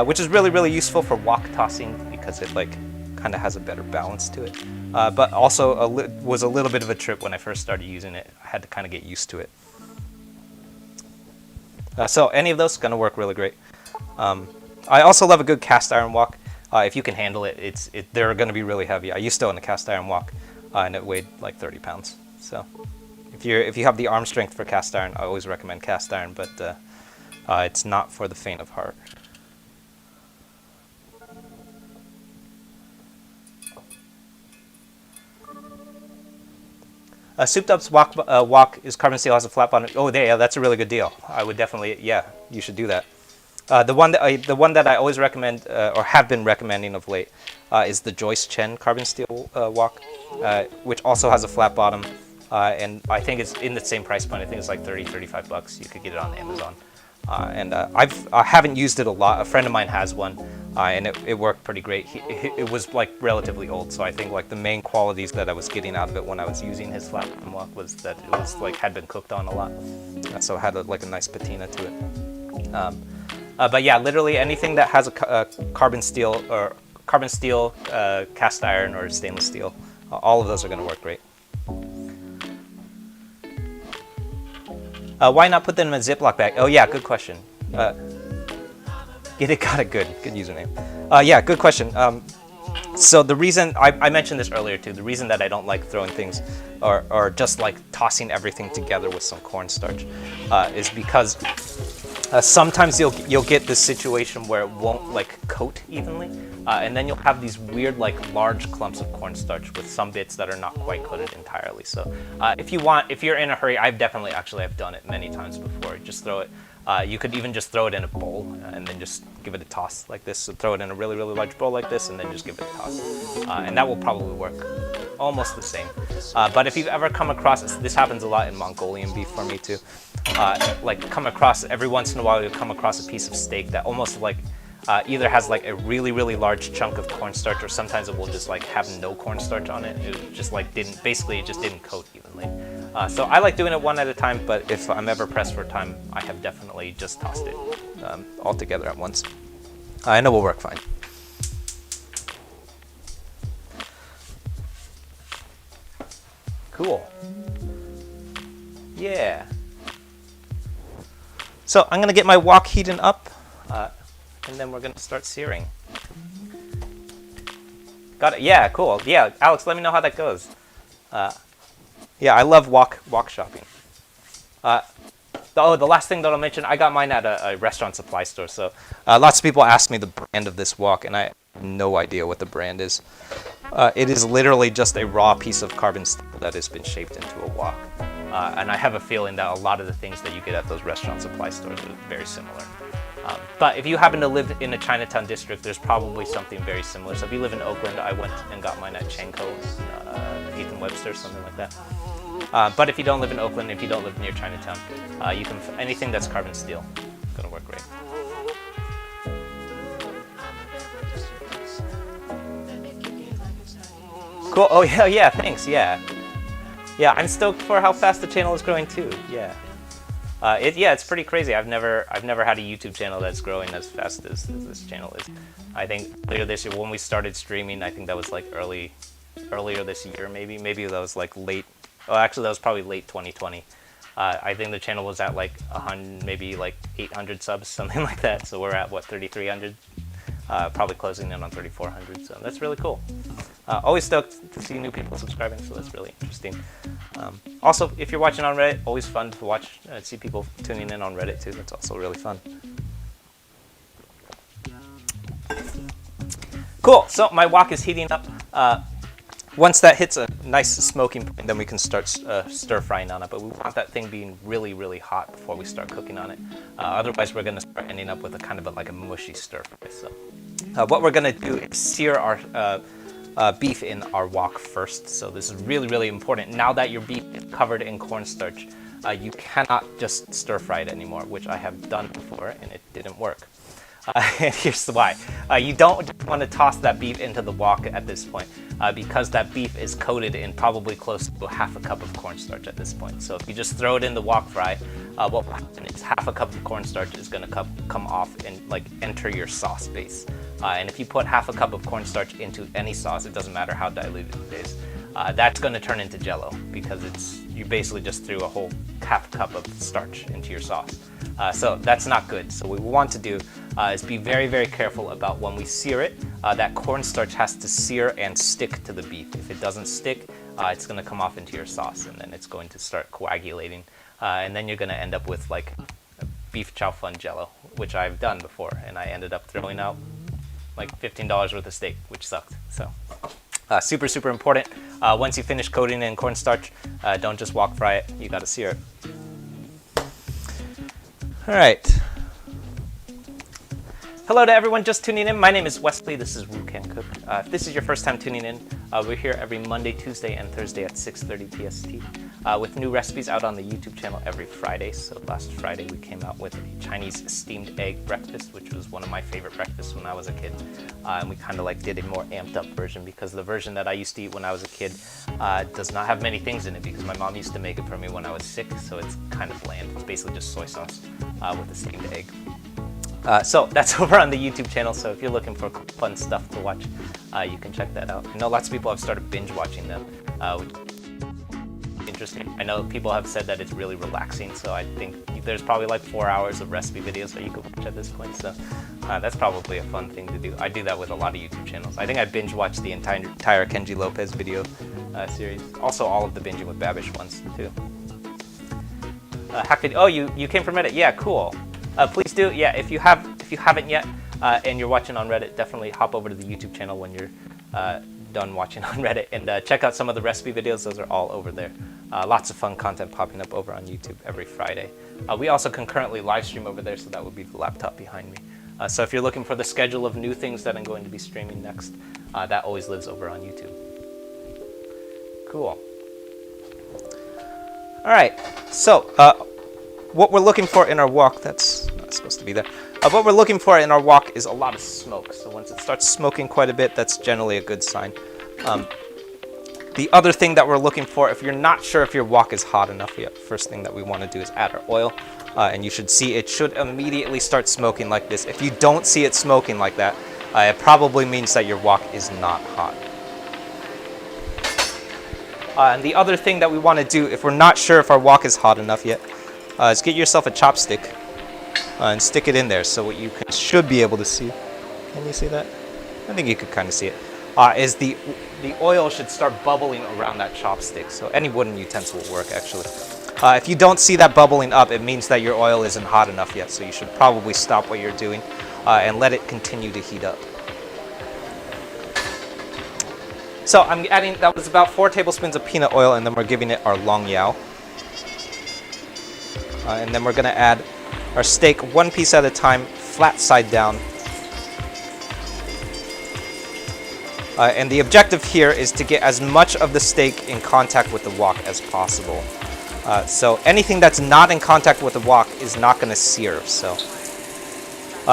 which is really, really useful for wok tossing because it like kind of has a better balance to it. But also was a little bit of a trip when I first started using it. I had to kind of get used to it. So any of those is going to work really great. I also love a good cast iron wok. If you can handle it, they're going to be really heavy. I used to own a cast iron wok, and it weighed like 30 pounds. So if you have the arm strength for cast iron, I always recommend cast iron, but it's not for the faint of heart. Souped Up's wok is carbon steel, has a flat bottom. Oh, yeah, that's a really good deal. I would definitely, yeah, you should do that. The one that I always recommend, or have been recommending of late, is the Joyce Chen carbon steel wok, which also has a flat bottom. And I think it's in the same price point. I think it's like $30-35 bucks. You could get it on Amazon. And I haven't used it a lot. A friend of mine has one, and it worked pretty great. It was like relatively old, so I think like the main qualities that I was getting out of it when I was using his flat bottom wok was that it was like had been cooked on a lot, so it had like a nice patina to it. But yeah, literally anything that has a carbon steel cast iron or stainless steel, all of those are going to work great. Why not put them in a Ziploc bag? Oh yeah, good question. Got a good username. Yeah, good question. So the reason, I mentioned this earlier too, the reason that I don't like throwing things or just like tossing everything together with some cornstarch is because sometimes you'll get this situation where it won't like coat evenly, and then you'll have these weird like large clumps of cornstarch with some bits that are not quite coated entirely. So if you're in a hurry, I've done it many times before. Just throw it. You could even just throw it in a bowl and then just give it a toss like this. So throw it in a really, really large bowl like this and then just give it a toss. And that will probably work almost the same. But if you've ever come across, this happens a lot in Mongolian beef for me too. Every once in a while you'll come across a piece of steak that almost like either has like a really, really large chunk of cornstarch, or sometimes it will just like have no cornstarch on it. It just like didn't coat evenly. So I like doing it one at a time, but if I'm ever pressed for time, I have definitely just tossed it all together at once. And it will work fine. Cool. Yeah. So I'm gonna get my wok heating up, and then we're gonna start searing. Got it. Yeah, cool. Yeah, Alex, let me know how that goes. Yeah, I love wok shopping. The last thing that I'll mention, I got mine at a restaurant supply store. So lots of people ask me the brand of this wok, and I have no idea what the brand is. It is literally just a raw piece of carbon steel that has been shaped into a wok. And I have a feeling that a lot of the things that you get at those restaurant supply stores are very similar. But if you happen to live in a Chinatown district, there's probably something very similar. So if you live in Oakland, I went and got mine at Chanko, 8th and Webster, something like that. But if you don't live in Oakland, if you don't live near Chinatown, you can anything that's carbon steel, gonna work great. Cool. Oh yeah, thanks. Yeah, I'm stoked for how fast the channel is growing too. Yeah. It's pretty crazy. I've never had a YouTube channel that's growing as fast as this channel is. I think later this year when we started streaming, I think that was like earlier this year, maybe that was like late. Oh, actually, that was probably late 2020. I think the channel was at like 100, maybe like 800 subs, something like that. So we're at what, 3,300? Probably closing in on 3,400. So that's really cool. Always stoked to see new people subscribing, so that's really interesting. Also, if you're watching on Reddit, always fun to watch, see people tuning in on Reddit too. That's also really fun. Cool, so my wok is heating up. Once that hits a nice smoking point, then we can start stir frying on it. But we want that thing being really, really hot before we start cooking on it. Otherwise, we're going to start ending up with a kind of like a mushy stir fry. So what we're going to do is sear our beef in our wok first. So this is really, really important. Now that your beef is covered in cornstarch, you cannot just stir fry it anymore, which I have done before and it didn't work. And here's why. You don't want to toss that beef into the wok at this point because that beef is coated in probably close to half a cup of cornstarch at this point. So if you just throw it in the wok fry, what will happen is half a cup of cornstarch is going to come off and like enter your sauce base. And if you put half a cup of cornstarch into any sauce, it doesn't matter how diluted it is, that's going to turn into jello because you basically just threw a whole half cup of starch into your sauce. So that's not good. So what we want to do is be very, very careful about when we sear it. That cornstarch has to sear and stick to the beef. If it doesn't stick, it's going to come off into your sauce and then it's going to start coagulating. And then you're going to end up with like a beef chow fun jello, which I've done before. And I ended up throwing out like $15 worth of steak, which sucked. So super, super important. Once you finish coating in cornstarch, don't just wok fry it. You got to sear it. All right. Hello to everyone just tuning in. My name is Wesley. This is Woo Can Cook. If this is your first time tuning in, we're here every Monday, Tuesday, and Thursday at 6:30 PST with new recipes out on the YouTube channel every Friday. So last Friday we came out with a Chinese steamed egg breakfast, which was one of my favorite breakfasts when I was a kid. And we kind of like did a more amped up version because the version that I used to eat when I was a kid does not have many things in it because my mom used to make it for me when I was sick. So it's kind of bland. It's basically just soy sauce with a steamed egg. So that's over on the YouTube channel, so if you're looking for fun stuff to watch, you can check that out. I know lots of people have started binge watching them, which is interesting. I know people have said that it's really relaxing, so I think there's probably like 4 hours of recipe videos that you could watch at this point, so that's probably a fun thing to do. I do that with a lot of YouTube channels. I think I binge watched the entire Kenji Lopez video series, also all of the Binging with Babish ones too. Hack video. Oh, you came from Reddit? Yeah, cool. Please do, yeah, if you haven't yet and you're watching on Reddit, definitely hop over to the YouTube channel when you're done watching on Reddit and check out some of the recipe videos. Those are all over there. Lots of fun content popping up over on YouTube every Friday. We also concurrently live stream over there, so that would be the laptop behind me. So if you're looking for the schedule of new things that I'm going to be streaming next, that always lives over on YouTube. Cool. All right, so what we're looking for in our wok, that's not supposed to be there. What we're looking for in our wok is a lot of smoke. So once it starts smoking quite a bit, that's generally a good sign. The other thing that we're looking for, if you're not sure if your wok is hot enough yet, first thing that we want to do is add our oil. And you should see it should immediately start smoking like this. If you don't see it smoking like that, it probably means that your wok is not hot. And the other thing that we want to do, if we're not sure if our wok is hot enough yet, is get yourself a chopstick and stick it in there. So what you should be able to see, can you see that? I think you could kind of see it. Is the oil should start bubbling around that chopstick. So any wooden utensil will work actually. If you don't see that bubbling up, it means that your oil isn't hot enough yet. So you should probably stop what you're doing and let it continue to heat up. So I'm adding, that was about 4 tablespoons of peanut oil, and then we're giving it our long yao. And then we're going to add our steak 1 piece at a time, flat side down. And the objective here is to get as much of the steak in contact with the wok as possible. So anything that's not in contact with the wok is not going to sear. So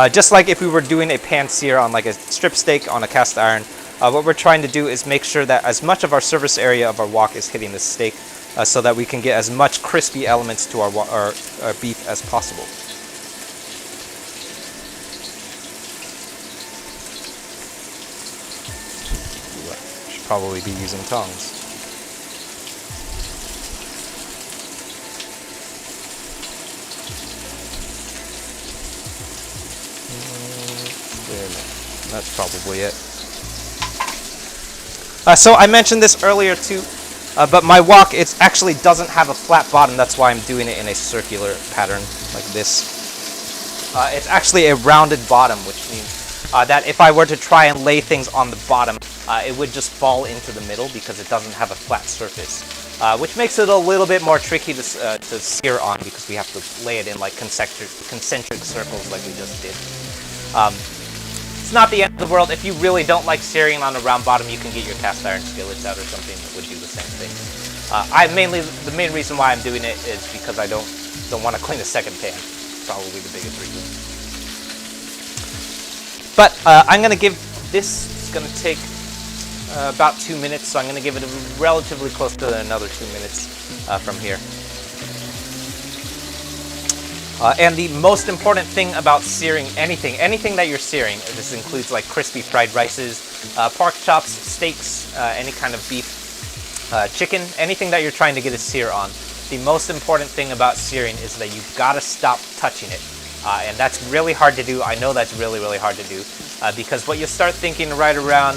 just like if we were doing a pan sear on like a strip steak on a cast iron, what we're trying to do is make sure that as much of our surface area of our wok is hitting the steak so that we can get as much crispy elements to our beef as possible. Should probably be using tongs. That's probably it. So I mentioned this earlier too, but my wok, it actually doesn't have a flat bottom. That's why I'm doing it in a circular pattern like this. It's actually a rounded bottom, which means that if I were to try and lay things on the bottom, it would just fall into the middle because it doesn't have a flat surface, which makes it a little bit more tricky to sear on because we have to lay it in like concentric circles like we just did. It's not the end of the world. If you really don't like searing on a round bottom, you can get your cast iron skillets out or something that would do the same thing. The main reason why I'm doing it is because I don't want to clean a second pan. Probably the biggest reason. But I'm going to give this, it's going to take about 2 minutes, so I'm going to give it relatively close to another 2 minutes from here. And the most important thing about searing anything that you're searing, this includes like crispy fried rices, pork chops, steaks, any kind of beef, chicken, anything that you're trying to get a sear on. The most important thing about searing is that you've got to stop touching it. And that's really hard to do. I know that's really, really hard to do because what you start thinking right around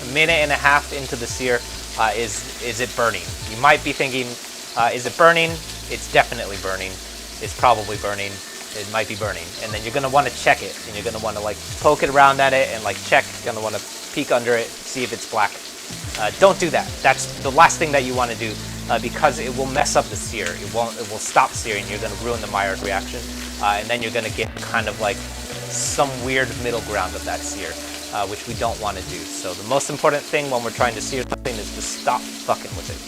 a minute and a half into the sear is it burning? You might be thinking, is it burning? It's definitely burning. It's probably burning. It might be burning. And then you're going to want to check it. And you're going to want to like poke it around at it and like check. You're going to want to peek under it, see if it's black. Don't do that. That's the last thing that you want to do because it will mess up the sear. It will stop searing. You're going to ruin the Maillard reaction. And then you're going to get kind of like some weird middle ground of that sear, which we don't want to do. So the most important thing when we're trying to sear something is to stop fucking with it.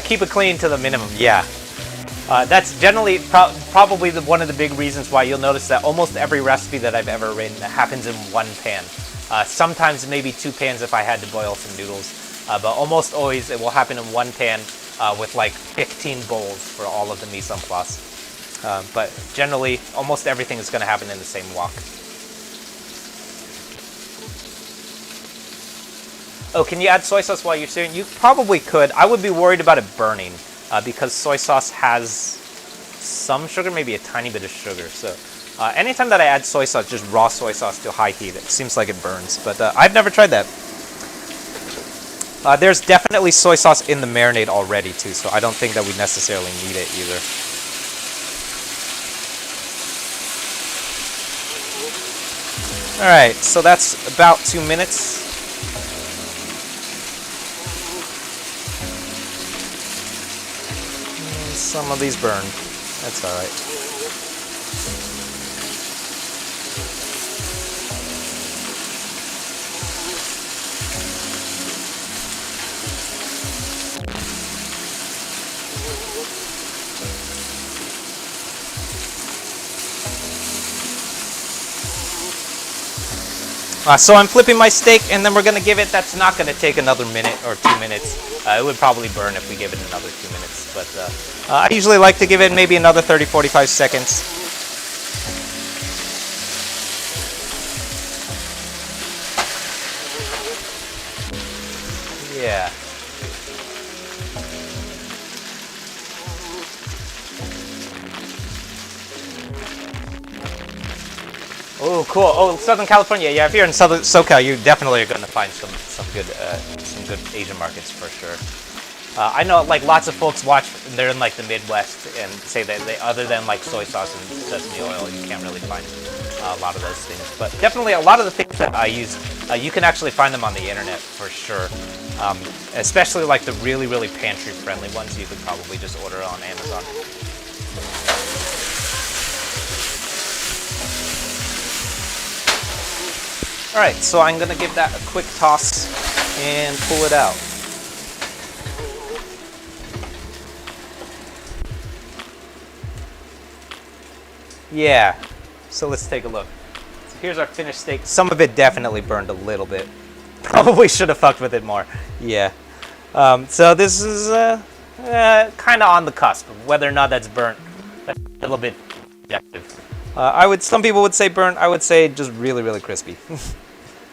Keep it clean to the minimum. Yeah, that's generally probably one of the big reasons why you'll notice that almost every recipe that I've ever written happens in one pan. Sometimes maybe 2 pans if I had to boil some noodles, but almost always it will happen in one pan with like 15 bowls for all of the mise en place. But generally, almost everything is going to happen in the same wok. Oh, can you add soy sauce while you're searing? You probably could. I would be worried about it burning because soy sauce has some sugar, maybe a tiny bit of sugar. So anytime that I add soy sauce, just raw soy sauce to high heat, it seems like it burns. But I've never tried that. There's definitely soy sauce in the marinade already too, so I don't think that we necessarily need it either. All right, so that's about 2 minutes. Some of these burn. That's all right. So I'm flipping my steak, and then we're going to give it, that's not going to take another minute or 2 minutes. It would probably burn if we give it another 2 minutes. But I usually like to give it maybe another 30-45 seconds. Yeah. Oh, cool. Oh, Southern California. Yeah, if you're in Southern SoCal, you definitely are going to find some good Asian markets for sure. I know like lots of folks watch. They're in like the Midwest and say that other than like soy sauce and sesame oil, you can't really find a lot of those things. But definitely a lot of the things that I use, you can actually find them on the internet for sure. Especially like the really, really pantry-friendly ones, you could probably just order on Amazon. All right, so I'm gonna give that a quick toss and pull it out. Yeah, so let's take a look. So here's our finished steak. Some of it definitely burned a little bit. Probably should have fucked with it more. Yeah. So this is kind of on the cusp of whether or not that's burnt. That's a little bit subjective. Some people would say burnt. I would say just really, really crispy.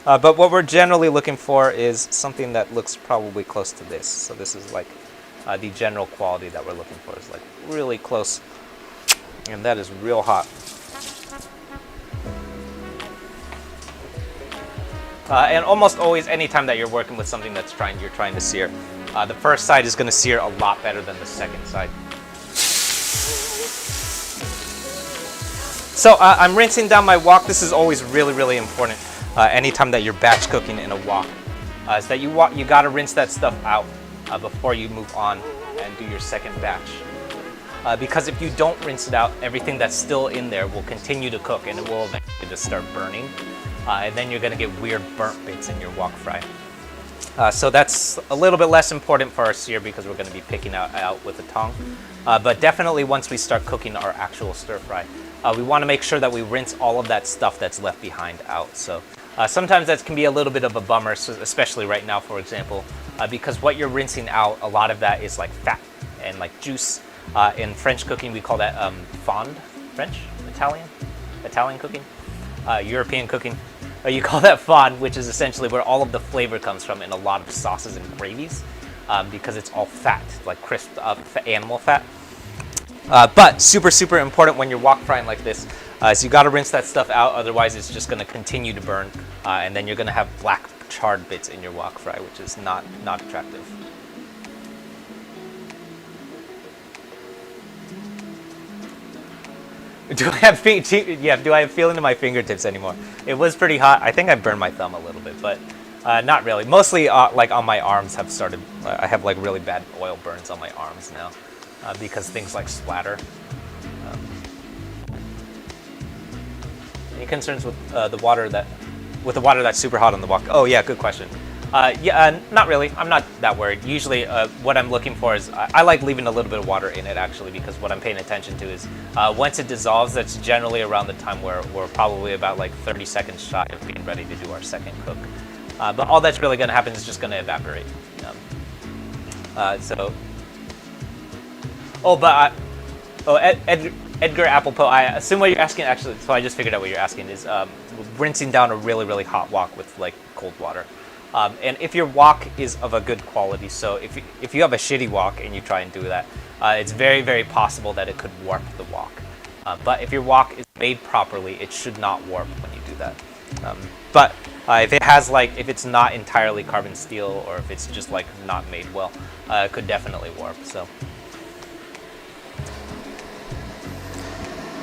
But what we're generally looking for is something that looks probably close to this. So this is like the general quality that we're looking for is like really close, and that is real hot. And almost always, anytime that you're working with something that's you're trying to sear, the first side is going to sear a lot better than the second side. So I'm rinsing down my wok. This is always really, really important. Anytime that you're batch cooking in a wok, is that you got to rinse that stuff out before you move on and do your second batch. Because if you don't rinse it out, everything that's still in there will continue to cook, and it will eventually just start burning. And then you're going to get weird burnt bits in your wok fry. So that's a little bit less important for our sear because we're going to be picking out with a tong. But definitely once we start cooking our actual stir fry, we want to make sure that we rinse all of that stuff that's left behind out. So sometimes that can be a little bit of a bummer, especially right now, for example, because what you're rinsing out, a lot of that is like fat and like juice. In French cooking, we call that fond. French? Italian cooking? European cooking. You call that fond, which is essentially where all of the flavor comes from in a lot of sauces and gravies, because it's all fat, like crisped up animal fat. But super, super important when you're wok frying like this, is you got to rinse that stuff out, otherwise it's just going to continue to burn, and then you're going to have black charred bits in your wok fry, which is not attractive. Do I have feeling in my fingertips anymore? It was pretty hot. I think I burned my thumb a little bit, but not really. Mostly like on my arms have started. I have like really bad oil burns on my arms now because things like splatter. Any concerns with the water that's super hot on the wok? Oh yeah, good question. Not really. I'm not that worried. Usually what I'm looking for is, I like leaving a little bit of water in it actually, because what I'm paying attention to is once it dissolves, that's generally around the time where we're probably about like 30 seconds shy of being ready to do our second cook. But all that's really going to happen is just going to evaporate. Edgar Applepo, I assume what you're asking, actually, so I just figured out what you're asking, is rinsing down a really, really hot wok with like cold water. And if your wok is of a good quality, so if you have a shitty wok and you try and do that, it's very, very possible that it could warp the wok. But if your wok is made properly, it should not warp when you do that. But if it's not entirely carbon steel, or if it's just like not made well, it could definitely warp. So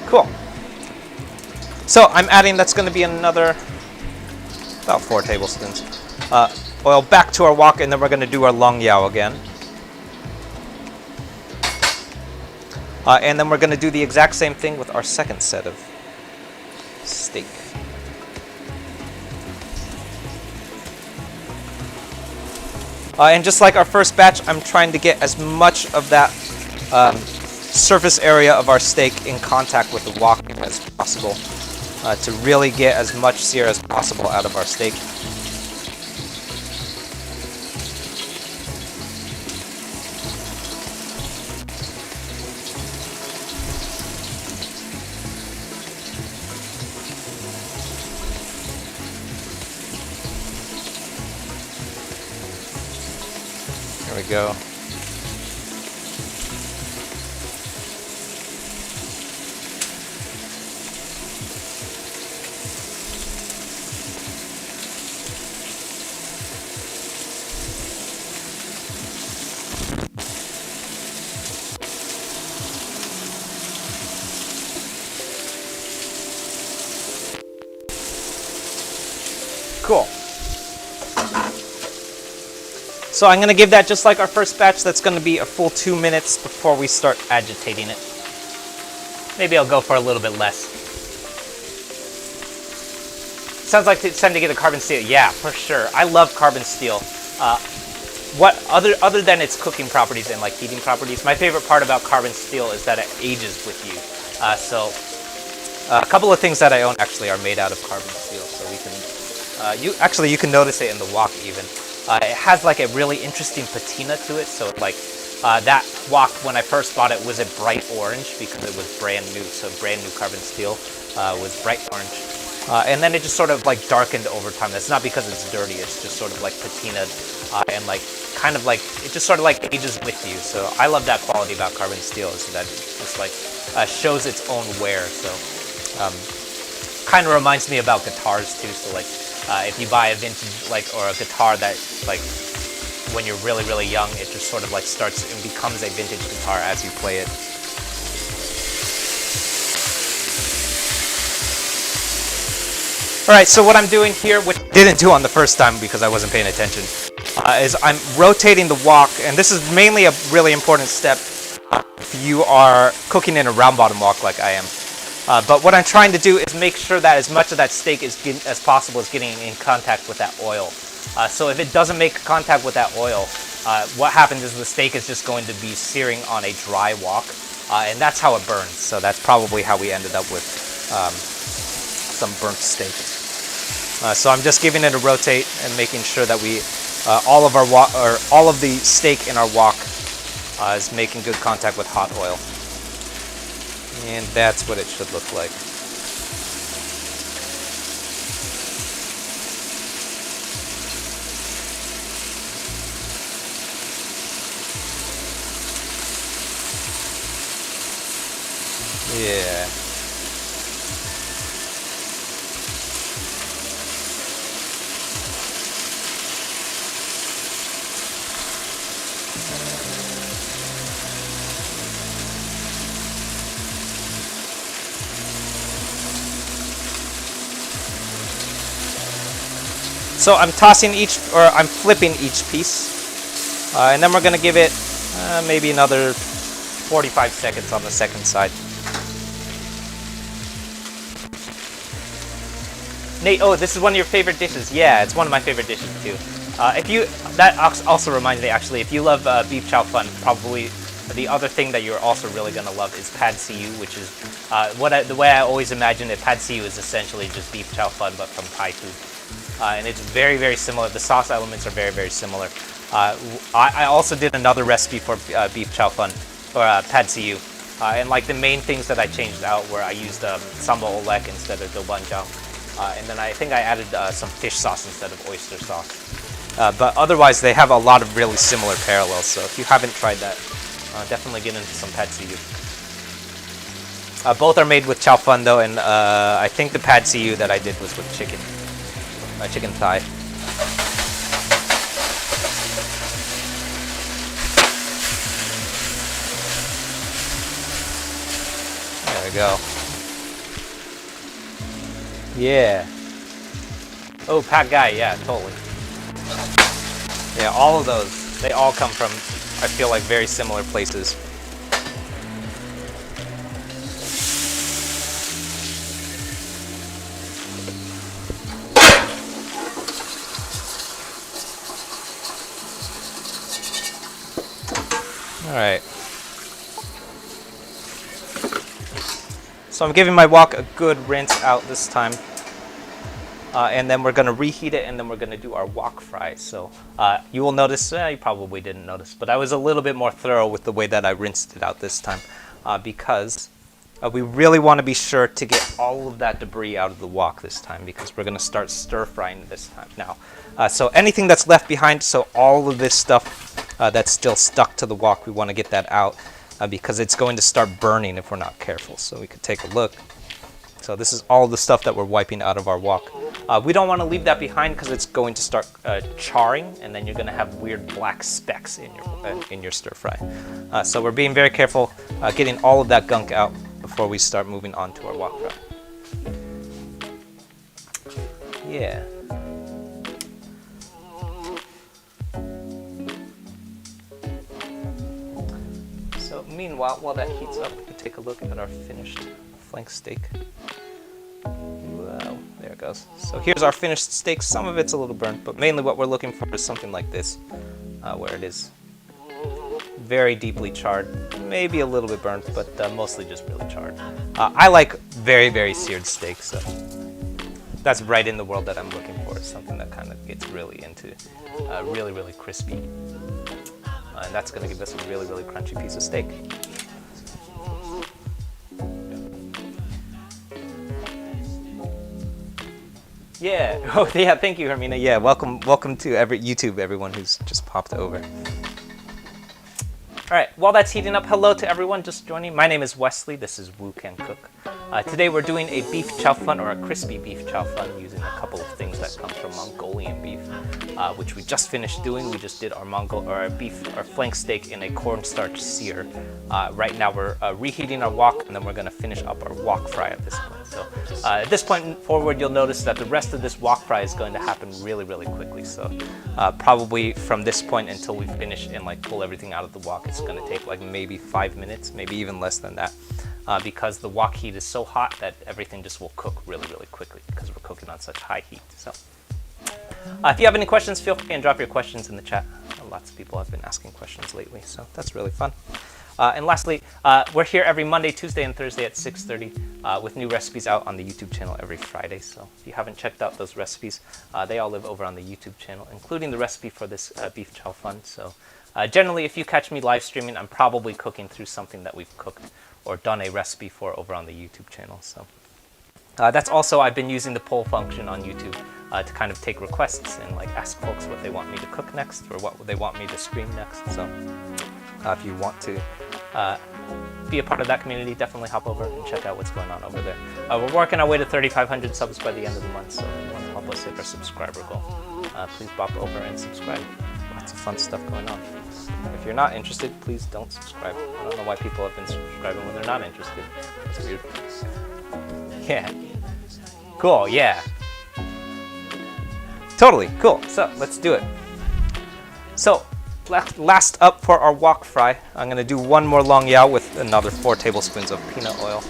cool. So I'm adding, that's going to be another about 4 tablespoons. Oil back to our wok, and then we're going to do our long yao again. And then we're going to do the exact same thing with our second set of steak. And just like our first batch, I'm trying to get as much of that surface area of our steak in contact with the wok as possible, to really get as much sear as possible out of our steak. There we go. Cool. So I'm going to give that just like our first batch. That's going to be a full 2 minutes before we start agitating it. Maybe I'll go for a little bit less. Sounds like it's time to get a carbon steel. Yeah, for sure. I love carbon steel. Other than its cooking properties and like heating properties, my favorite part about carbon steel is that it ages with you. A couple of things that I own actually are made out of carbon steel, so we can you can notice it in the wok even. It has like a really interesting patina to it, so like that wok when I first bought it was a bright orange because it was brand new, so brand new carbon steel was bright orange. And then it just sort of like darkened over time. That's not because it's dirty, it's just sort of like patinaed and like kind of like it just sort of like ages with you. So I love that quality about carbon steel, is that it's like shows its own wear. So kind of reminds me about guitars too. So like if you buy a vintage like or a guitar that like when you're really really young, it just sort of like starts and becomes a vintage guitar as you play it. Alright, so what I'm doing here, which I didn't do on the first time because I wasn't paying attention, is I'm rotating the wok, and this is mainly a really important step if you are cooking in a round bottom wok like I am. But what I'm trying to do is make sure that as much of that steak as possible is getting in contact with that oil. So if it doesn't make contact with that oil, what happens is the steak is just going to be searing on a dry wok, and that's how it burns. So that's probably how we ended up with some burnt steak. So I'm just giving it a rotate and making sure that we all of the steak in our wok is making good contact with hot oil. And that's what it should look like. Yeah. So I'm I'm flipping each piece, and then we're gonna give it maybe another 45 seconds on the second side. Nate, oh, this is one of your favorite dishes. Yeah, it's one of my favorite dishes too. That also reminds me actually, if you love beef chow fun, probably the other thing that you're also really gonna love is pad see ew, which is the way I always imagine it. Pad see ew is essentially just beef chow fun, but from Thai food. And it's very, very similar. The sauce elements are very, very similar. I also did another recipe for beef chow fun, or pad see ew. And like the main things that I changed out were I used sambal olek instead of dobanjang. And then I think I added some fish sauce instead of oyster sauce. But otherwise, they have a lot of really similar parallels. So if you haven't tried that, definitely get into some pad see ew. Both are made with chow fun though, and I think the pad see ew that I did was with chicken. Chicken thigh. There we go. Yeah. Oh, pad guy, yeah, totally. Yeah, all of those, they all come from, I feel like, very similar places. Alright. So I'm giving my wok a good rinse out this time. And then we're going to reheat it, and then we're going to do our wok fry. So you will notice, you probably didn't notice, but I was a little bit more thorough with the way that I rinsed it out this time because we really want to be sure to get all of that debris out of the wok this time, because we're going to start stir frying this time now. So anything that's left behind, so all of this stuff that's still stuck to the wok, we want to get that out because it's going to start burning if we're not careful. So we could take a look. So this is all the stuff that we're wiping out of our wok. We don't want to leave that behind because it's going to start charring, and then you're going to have weird black specks in your stir fry. So we're being very careful getting all of that gunk out before we start moving on to our wok fry. Yeah. meanwhile, while that heats up, we can take a look at our finished flank steak. Wow, there it goes. So here's our finished steak. Some of it's a little burnt, but mainly what we're looking for is something like this, where it is very deeply charred, maybe a little bit burnt, but mostly just really charred. I like very, very seared steak, so that's right in the world that I'm looking for. It's something that kind of gets really into really, really crispy. And that's going to give us a really, really crunchy piece of steak. Yeah. Oh, yeah. Thank you, Hermina. Yeah. Welcome to YouTube, everyone who's just popped over. All right, while that's heating up, hello to everyone just joining. My name is Wesley. This is Wu Can Cook. Today we're doing a beef chow fun, or a crispy beef chow fun, using a couple of things that come from Mongolian beef, which we just finished doing. We just did our flank steak in a cornstarch sear. Right now we're reheating our wok, and then we're going to finish up our wok fry at this point. So at this point forward, you'll notice that the rest of this wok fry is going to happen really, really quickly. So probably from this point until we finish and like pull everything out of the wok, it's going to take like maybe 5 minutes, maybe even less than that, because the wok heat is so hot that everything just will cook really, really quickly because we're cooking on such high heat. So if you have any questions, feel free and drop your questions in the chat. Lots of people have been asking questions lately, so that's really fun. And lastly, we're here every Monday, Tuesday, and Thursday at 6:30 with new recipes out on the YouTube channel every Friday. So if you haven't checked out those recipes, they all live over on the YouTube channel, including the recipe for this beef chow fun. So generally, if you catch me live streaming, I'm probably cooking through something that we've cooked or done a recipe for over on the YouTube channel. So that's also, I've been using the poll function on YouTube to kind of take requests and like ask folks what they want me to cook next or what they want me to stream next. So if you want to be a part of that community, definitely hop over and check out what's going on over there. We're working our way to 3,500 subs by the end of the month, so if you want to help us hit our subscriber goal, please bop over and subscribe. Lots of fun stuff going on. If you're not interested, please don't subscribe. I don't know why people have been subscribing when they're not interested. It's weird. Yeah. Cool, yeah. Totally, cool. So, let's do it. So, last up for our wok fry, I'm going to do one more long yao with another 4 tablespoons of peanut oil.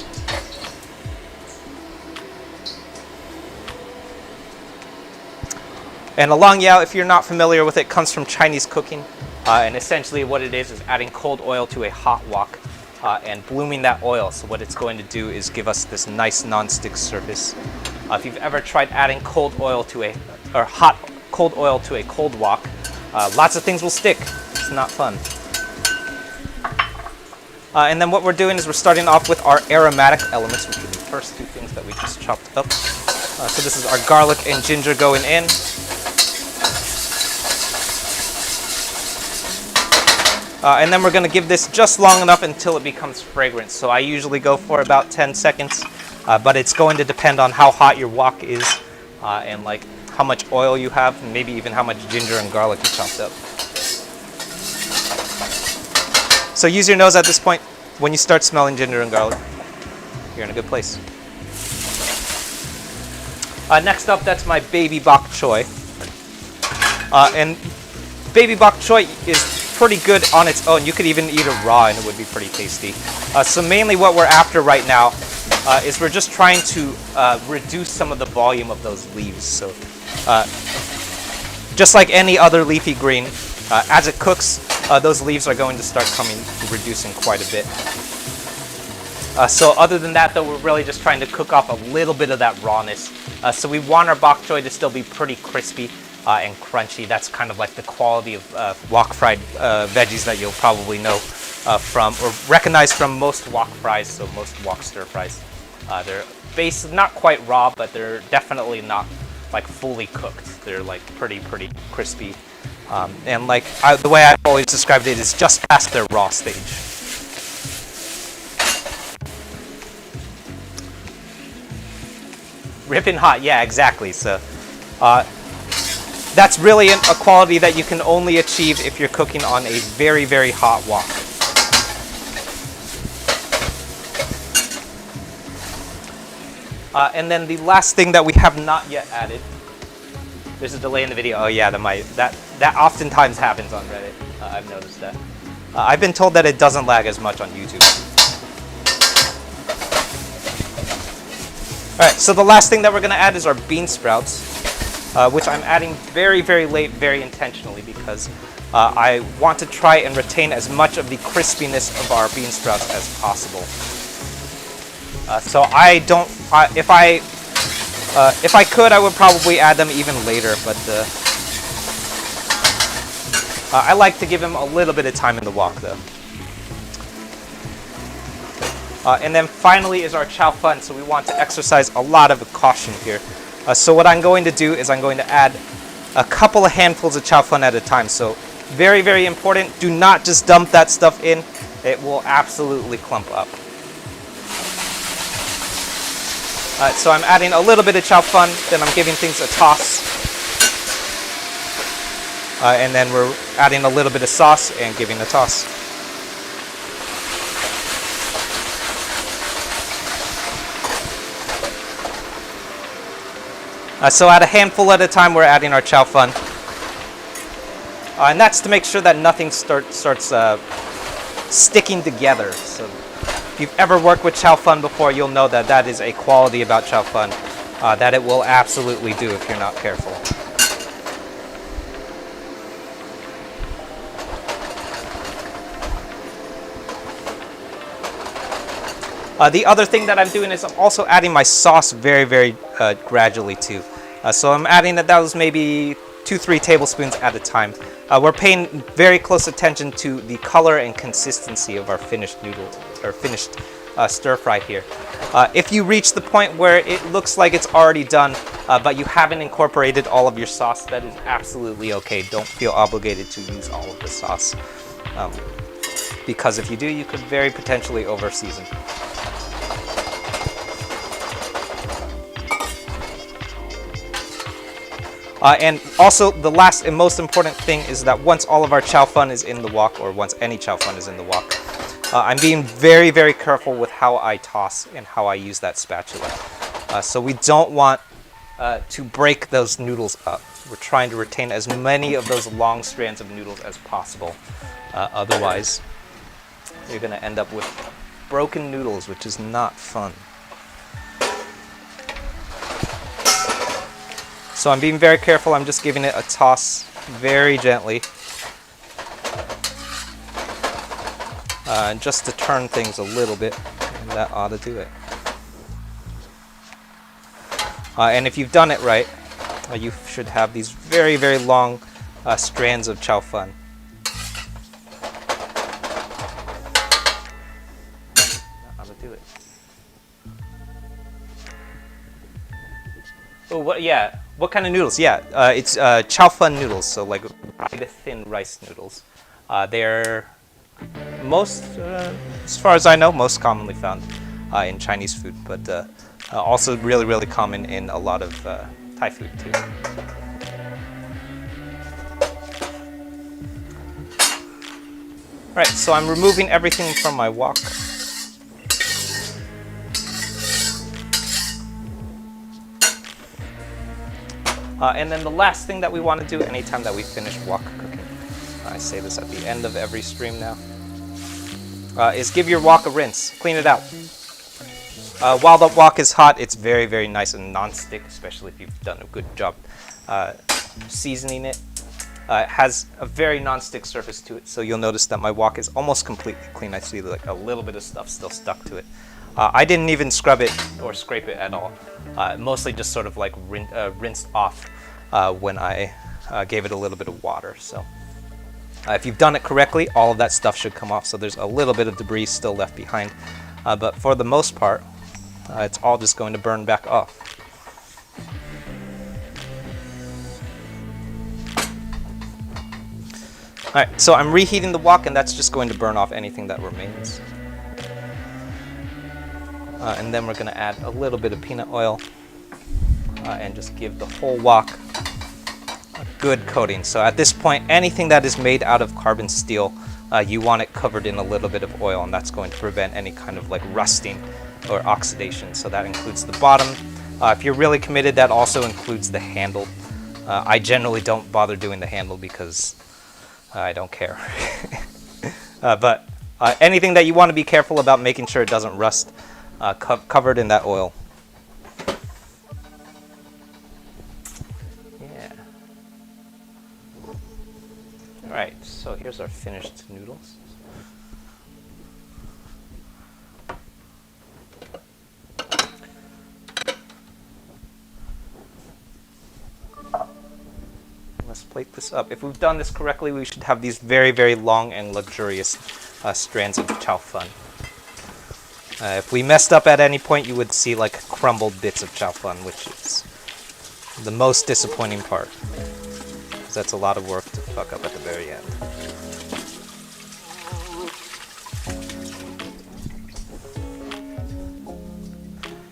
And a long yao, if you're not familiar with it, comes from Chinese cooking. And essentially what it is adding cold oil to a hot wok and blooming that oil. So what it's going to do is give us this nice non-stick surface. If you've ever tried adding cold oil to a cold wok, lots of things will stick. It's not fun. And then what we're doing is we're starting off with our aromatic elements, which are the first 2 things that we just chopped up. So this is our garlic and ginger going in. And then we're going to give this just long enough until it becomes fragrant. So I usually go for about 10 seconds, but it's going to depend on how hot your wok is and like how much oil you have, and maybe even how much ginger and garlic you chopped up. So use your nose at this point. When you start smelling ginger and garlic, you're in a good place. Next up, that's my baby bok choy. And baby bok choy is pretty good on its own. You could even eat it raw and it would be pretty tasty. So mainly what we're after right now is we're just trying to reduce some of the volume of those leaves. So just like any other leafy green, as it cooks, those leaves are going to start reducing quite a bit. So other than that, though, we're really just trying to cook off a little bit of that rawness. So we want our bok choy to still be pretty crispy and crunchy. That's kind of like the quality of wok fried veggies that you'll probably know from or recognize from most wok fries, so most wok stir fries. They're not quite raw, but they're definitely not like fully cooked. They're like pretty crispy. And like the way I've always described it is just past their raw stage. Ripping hot, yeah, exactly. So that's really a quality that you can only achieve if you're cooking on a very, very hot wok. And then the last thing that we have not yet added, there's a delay in the video. Oh yeah, that oftentimes happens on Reddit. I've noticed that. I've been told that it doesn't lag as much on YouTube. Alright, so the last thing that we're going to add is our bean sprouts, which I'm adding very, very late, very intentionally, because I want to try and retain as much of the crispiness of our bean sprouts as possible. So I don't, if I could, I would probably add them even later, but I like to give them a little bit of time in the wok, though. And then finally is our chow fun, so we want to exercise a lot of caution here. So what I'm going to do is I'm going to add a couple of handfuls of chow fun at a time. So very, very important, do not just dump that stuff in. It will absolutely clump up. So I'm adding a little bit of chow fun, then I'm giving things a toss. And then we're adding a little bit of sauce and giving a toss. So at a handful at a time, we're adding our chow fun. And that's to make sure that nothing starts sticking together. So if you've ever worked with chow fun before, you'll know that that is a quality about chow fun that it will absolutely do if you're not careful. The other thing that I'm doing is I'm also adding my sauce very, very gradually too. So I'm adding those maybe 2-3 tablespoons at a time. We're paying very close attention to the color and consistency of our finished noodle, or finished stir fry here. If you reach the point where it looks like it's already done, but you haven't incorporated all of your sauce, that is absolutely okay. Don't feel obligated to use all of the sauce. Because if you do, you could very potentially over-season. And also, the last and most important thing is that once all of our chow fun is in the wok, or once any chow fun is in the wok, I'm being very, very careful with how I toss and how I use that spatula. So we don't want to break those noodles up. We're trying to retain as many of those long strands of noodles as possible. Otherwise, you're going to end up with broken noodles, which is not fun. So I'm being very careful. I'm just giving it a toss very gently. Just to turn things a little bit. And that ought to do it. And if you've done it right, you should have these very, very long strands of chow fun. That ought to do it. Oh, what? Yeah. What kind of noodles? Yeah, it's chow fun noodles, so like thin rice noodles. They're as far as I know, most commonly found in Chinese food, but also really, really common in a lot of Thai food too. All right, so I'm removing everything from my wok. And then the last thing that we want to do anytime that we finish wok cooking, I say this at the end of every stream now, is give your wok a rinse. Clean it out. While the wok is hot, it's very, very nice and non-stick, especially if you've done a good job seasoning it. It has a very non-stick surface to it, so you'll notice that my wok is almost completely clean. I see like a little bit of stuff still stuck to it. I didn't even scrub it or scrape it at all. Mostly just sort of like rinsed off when I gave it a little bit of water. So if you've done it correctly, all of that stuff should come off. So there's a little bit of debris still left behind. But for the most part, it's all just going to burn back off. All right, so I'm reheating the wok, and that's just going to burn off anything that remains. And then we're going to add a little bit of peanut oil and just give the whole wok a good coating. So at this point, anything that is made out of carbon steel, you want it covered in a little bit of oil, and that's going to prevent any kind of like rusting or oxidation. So that includes the bottom. If you're really committed, that also includes the handle. I generally don't bother doing the handle because I don't care. But anything that you want to be careful about, making sure it doesn't rust, covered in that oil. Yeah. All right, so here's our finished noodles. Let's plate this up. If we've done this correctly, we should have these very, very long and luxurious strands of chow fun. If we messed up at any point, you would see like crumbled bits of chow fun, which is the most disappointing part. Because that's a lot of work to fuck up at the very end.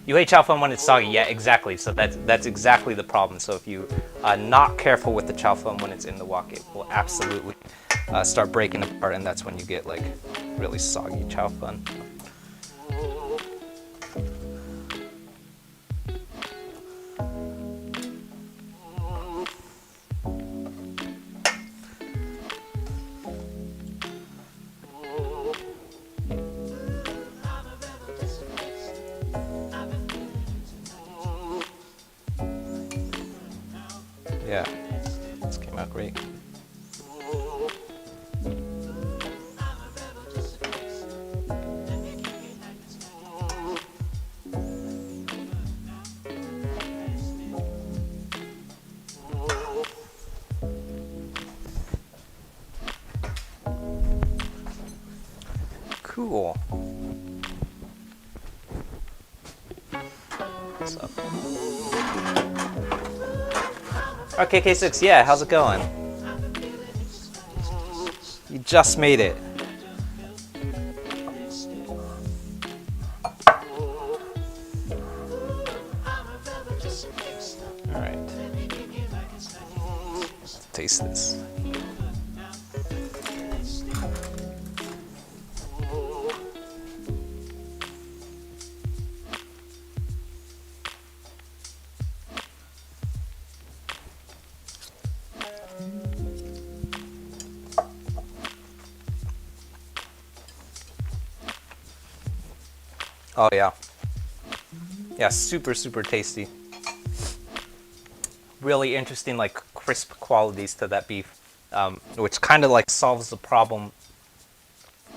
You hate chow fun when it's soggy. Yeah, exactly. So that's exactly the problem. So if you are not careful with the chow fun when it's in the wok, it will absolutely start breaking apart, and that's when you get like really soggy chow fun. Yeah, this came out great. Cool. What's up? RKK6, yeah, how's it going? You just made it. Alright. Let's taste this. Oh yeah. Yeah, super, super tasty. Really interesting, like, crisp qualities to that beef, which kind of like solves the problem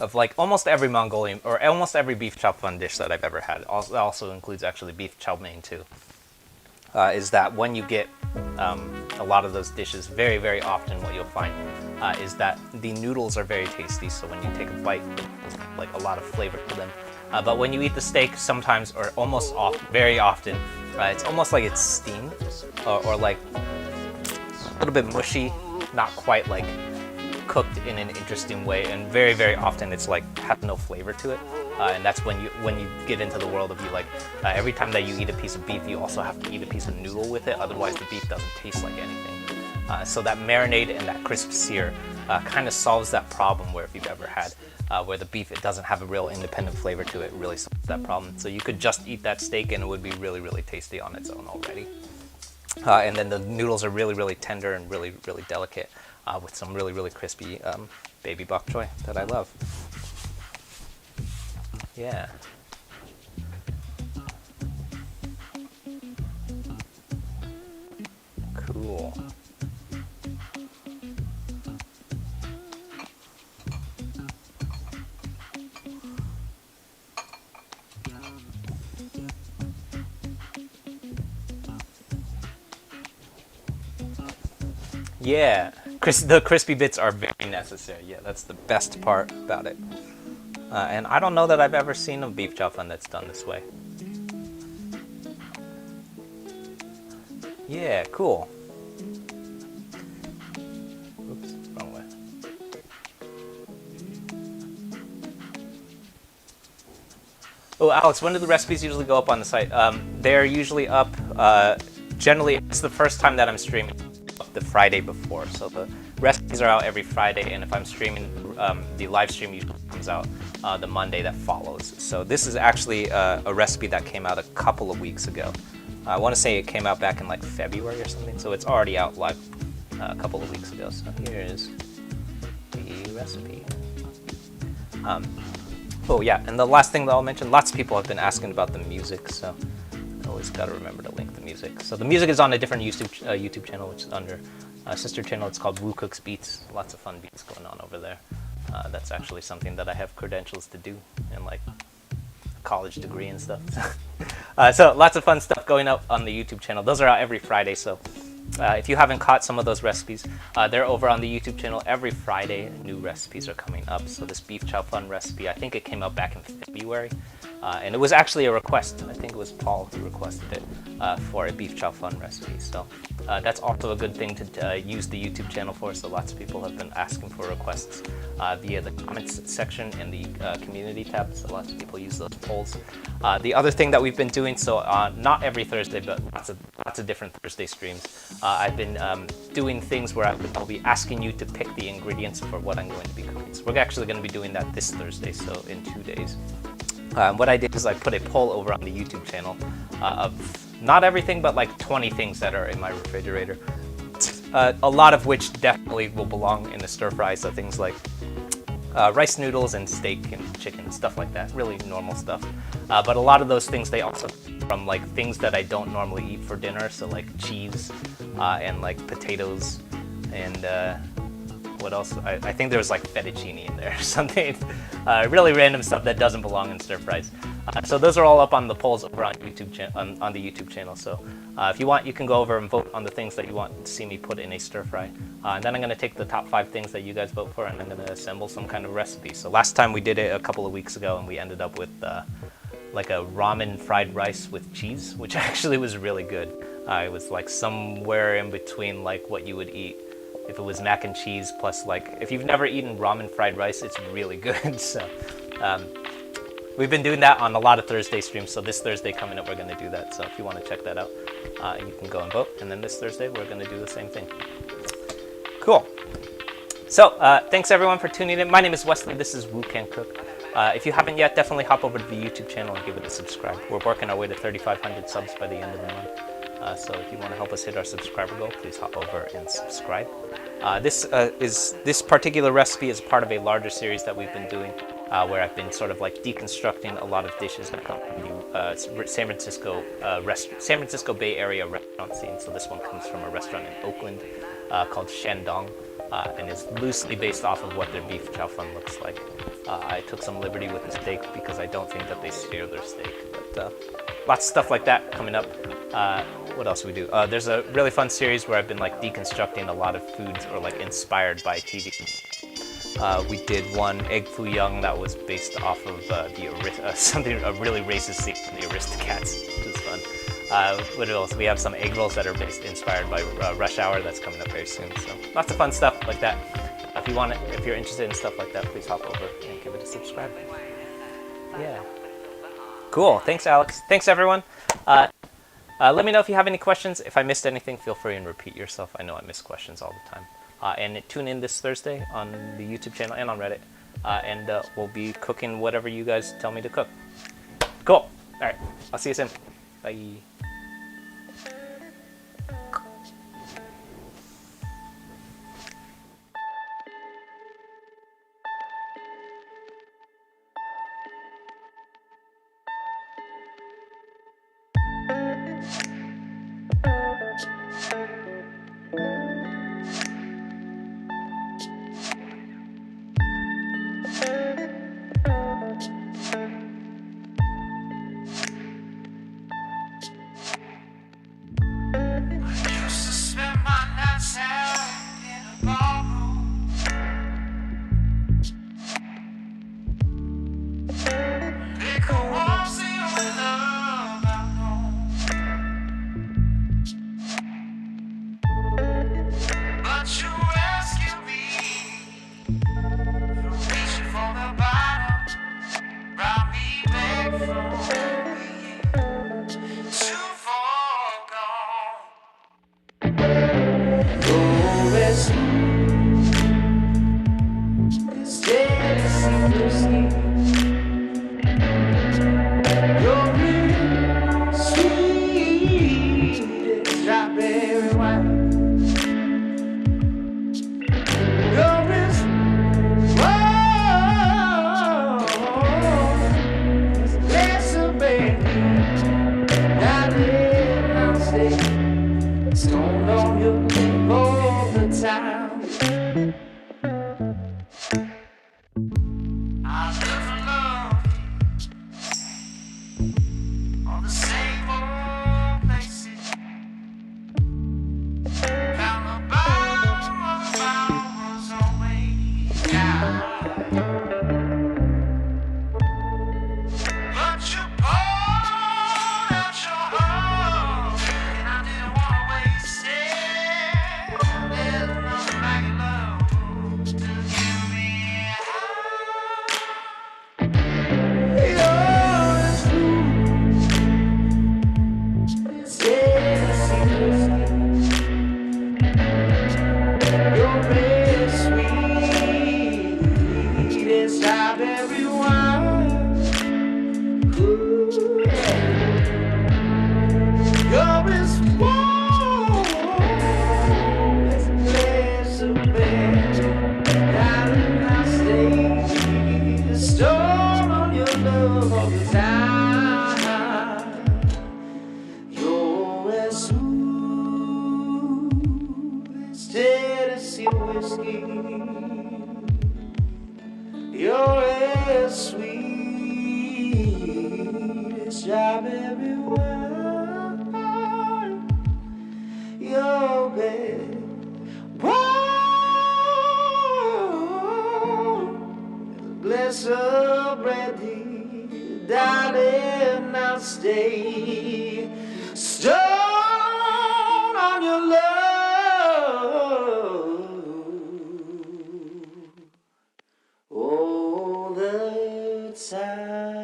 of like almost every Mongolian, or almost every beef chow fun dish that I've ever had. Also includes actually beef chow mein too. Is that when you get a lot of those dishes, very, very often what you'll find is that the noodles are very tasty. So when you take a bite, there's like a lot of flavor to them. But when you eat the steak, sometimes, or almost very often, it's almost like it's steamed, or like a little bit mushy, not quite like cooked in an interesting way, and very, very often it's like has no flavor to it. And that's when you get into the world of you like every time that you eat a piece of beef, you also have to eat a piece of noodle with it. Otherwise, the beef doesn't taste like anything. So that marinade and that crisp sear kind of solves that problem. Where if you've ever had where the beef, it doesn't have a real independent flavor to it, really solves that problem. So you could just eat that steak and it would be really, really tasty on its own already. And then the noodles are really, really tender and really, really delicate with some really, really crispy baby bok choy that I love. Yeah. Cool. Yeah, the crispy bits are very necessary. Yeah, that's the best part about it. And I don't know that I've ever seen a beef chow fun that's done this way. Yeah, cool. Oops, wrong way. Oh, Alex, when do the recipes usually go up on the site? They're usually up, generally, it's the first time that I'm streaming the Friday before. So the recipes are out every Friday, and if I'm streaming, the live stream usually comes out the Monday that follows. So this is actually a recipe that came out a couple of weeks ago. I want to say it came out back in like February or something, so it's already out live a couple of weeks ago. So here is the recipe. Oh yeah, and the last thing that I'll mention, lots of people have been asking about the music, so I always got to remember to link the music. So the music is on a different YouTube channel, which is under a sister channel. It's called Woo Cooks Beats. Lots of fun beats going on over there. That's actually something that I have credentials to do, and like college degree and stuff. So lots of fun stuff going up on the YouTube channel. Those are out every Friday, so if you haven't caught some of those recipes, they're over on the YouTube channel. Every Friday, new recipes are coming up. So this beef chow fun recipe, I think it came out back in February. And it was actually a request. I think it was Paul who requested it for a beef chow fun recipe. So that's also a good thing to use the YouTube channel for. So lots of people have been asking for requests via the comments section and the community tab. So lots of people use those polls. The other thing that we've been doing, so not every Thursday, but lots of different Thursday streams. I've been doing things where I'll be asking you to pick the ingredients for what I'm going to be cooking. So we're actually going to be doing that this Thursday, so in 2 days. What I did is I put a poll over on the YouTube channel of not everything, but like 20 things that are in my refrigerator. A lot of which definitely will belong in the stir fry, so things like rice noodles and steak and chicken and stuff like that, really normal stuff. But a lot of those things, they also from like things that I don't normally eat for dinner, so like cheese and like potatoes and what else? I think there was like fettuccine in there or something. Really random stuff that doesn't belong in stir fries. So those are all up on the polls over on YouTube on the YouTube channel. So if you want, you can go over and vote on the things that you want to see me put in a stir fry. And then I'm going to take the top 5 things that you guys vote for, and I'm going to assemble some kind of recipe. So last time we did it a couple of weeks ago, and we ended up with like a ramen fried rice with cheese, which actually was really good. It was like somewhere in between like what you would eat if it was mac and cheese plus like, if you've never eaten ramen fried rice, it's really good. So we've been doing that on a lot of Thursday streams. So this Thursday coming up, we're going to do that. So if you want to check that out, you can go and vote. And then this Thursday, we're going to do the same thing. Cool. So thanks everyone for tuning in. My name is Wesley. This is Woo Can Cook. If you haven't yet, definitely hop over to the YouTube channel and give it a subscribe. We're working our way to 3,500 subs by the end of the month. So if you want to help us hit our subscriber goal, please hop over and subscribe. This particular recipe is part of a larger series that we've been doing, where I've been sort of like deconstructing a lot of dishes that come from the San Francisco Bay Area restaurant scene. So this one comes from a restaurant in Oakland called Shandong, and is loosely based off of what their beef chow fun looks like. I took some liberty with the steak because I don't think that they sear their steak, but lots of stuff like that coming up. What else do we do? There's a really fun series where I've been like deconstructing a lot of foods or like inspired by TV. We did one egg foo young that was based off of a really racist scene from the Aristocats, which is fun. What else? We have some egg rolls that are inspired by Rush Hour that's coming up very soon. So lots of fun stuff like that. If you're interested in stuff like that, please hop over and give it a subscribe. Yeah. Cool. Thanks, Alex. Thanks, everyone. Let me know if you have any questions. If I missed anything, feel free and repeat yourself. I know I miss questions all the time. And tune in this Thursday on the YouTube channel and on Reddit. And we'll be cooking whatever you guys tell me to cook. Cool. All right. I'll see you soon. Bye. all the time. You're as smooth as Tennessee whiskey. You're as sweet as strawberry wine. You're bad. Glass of brandy, darling, I'll stay stoned on your love all the time.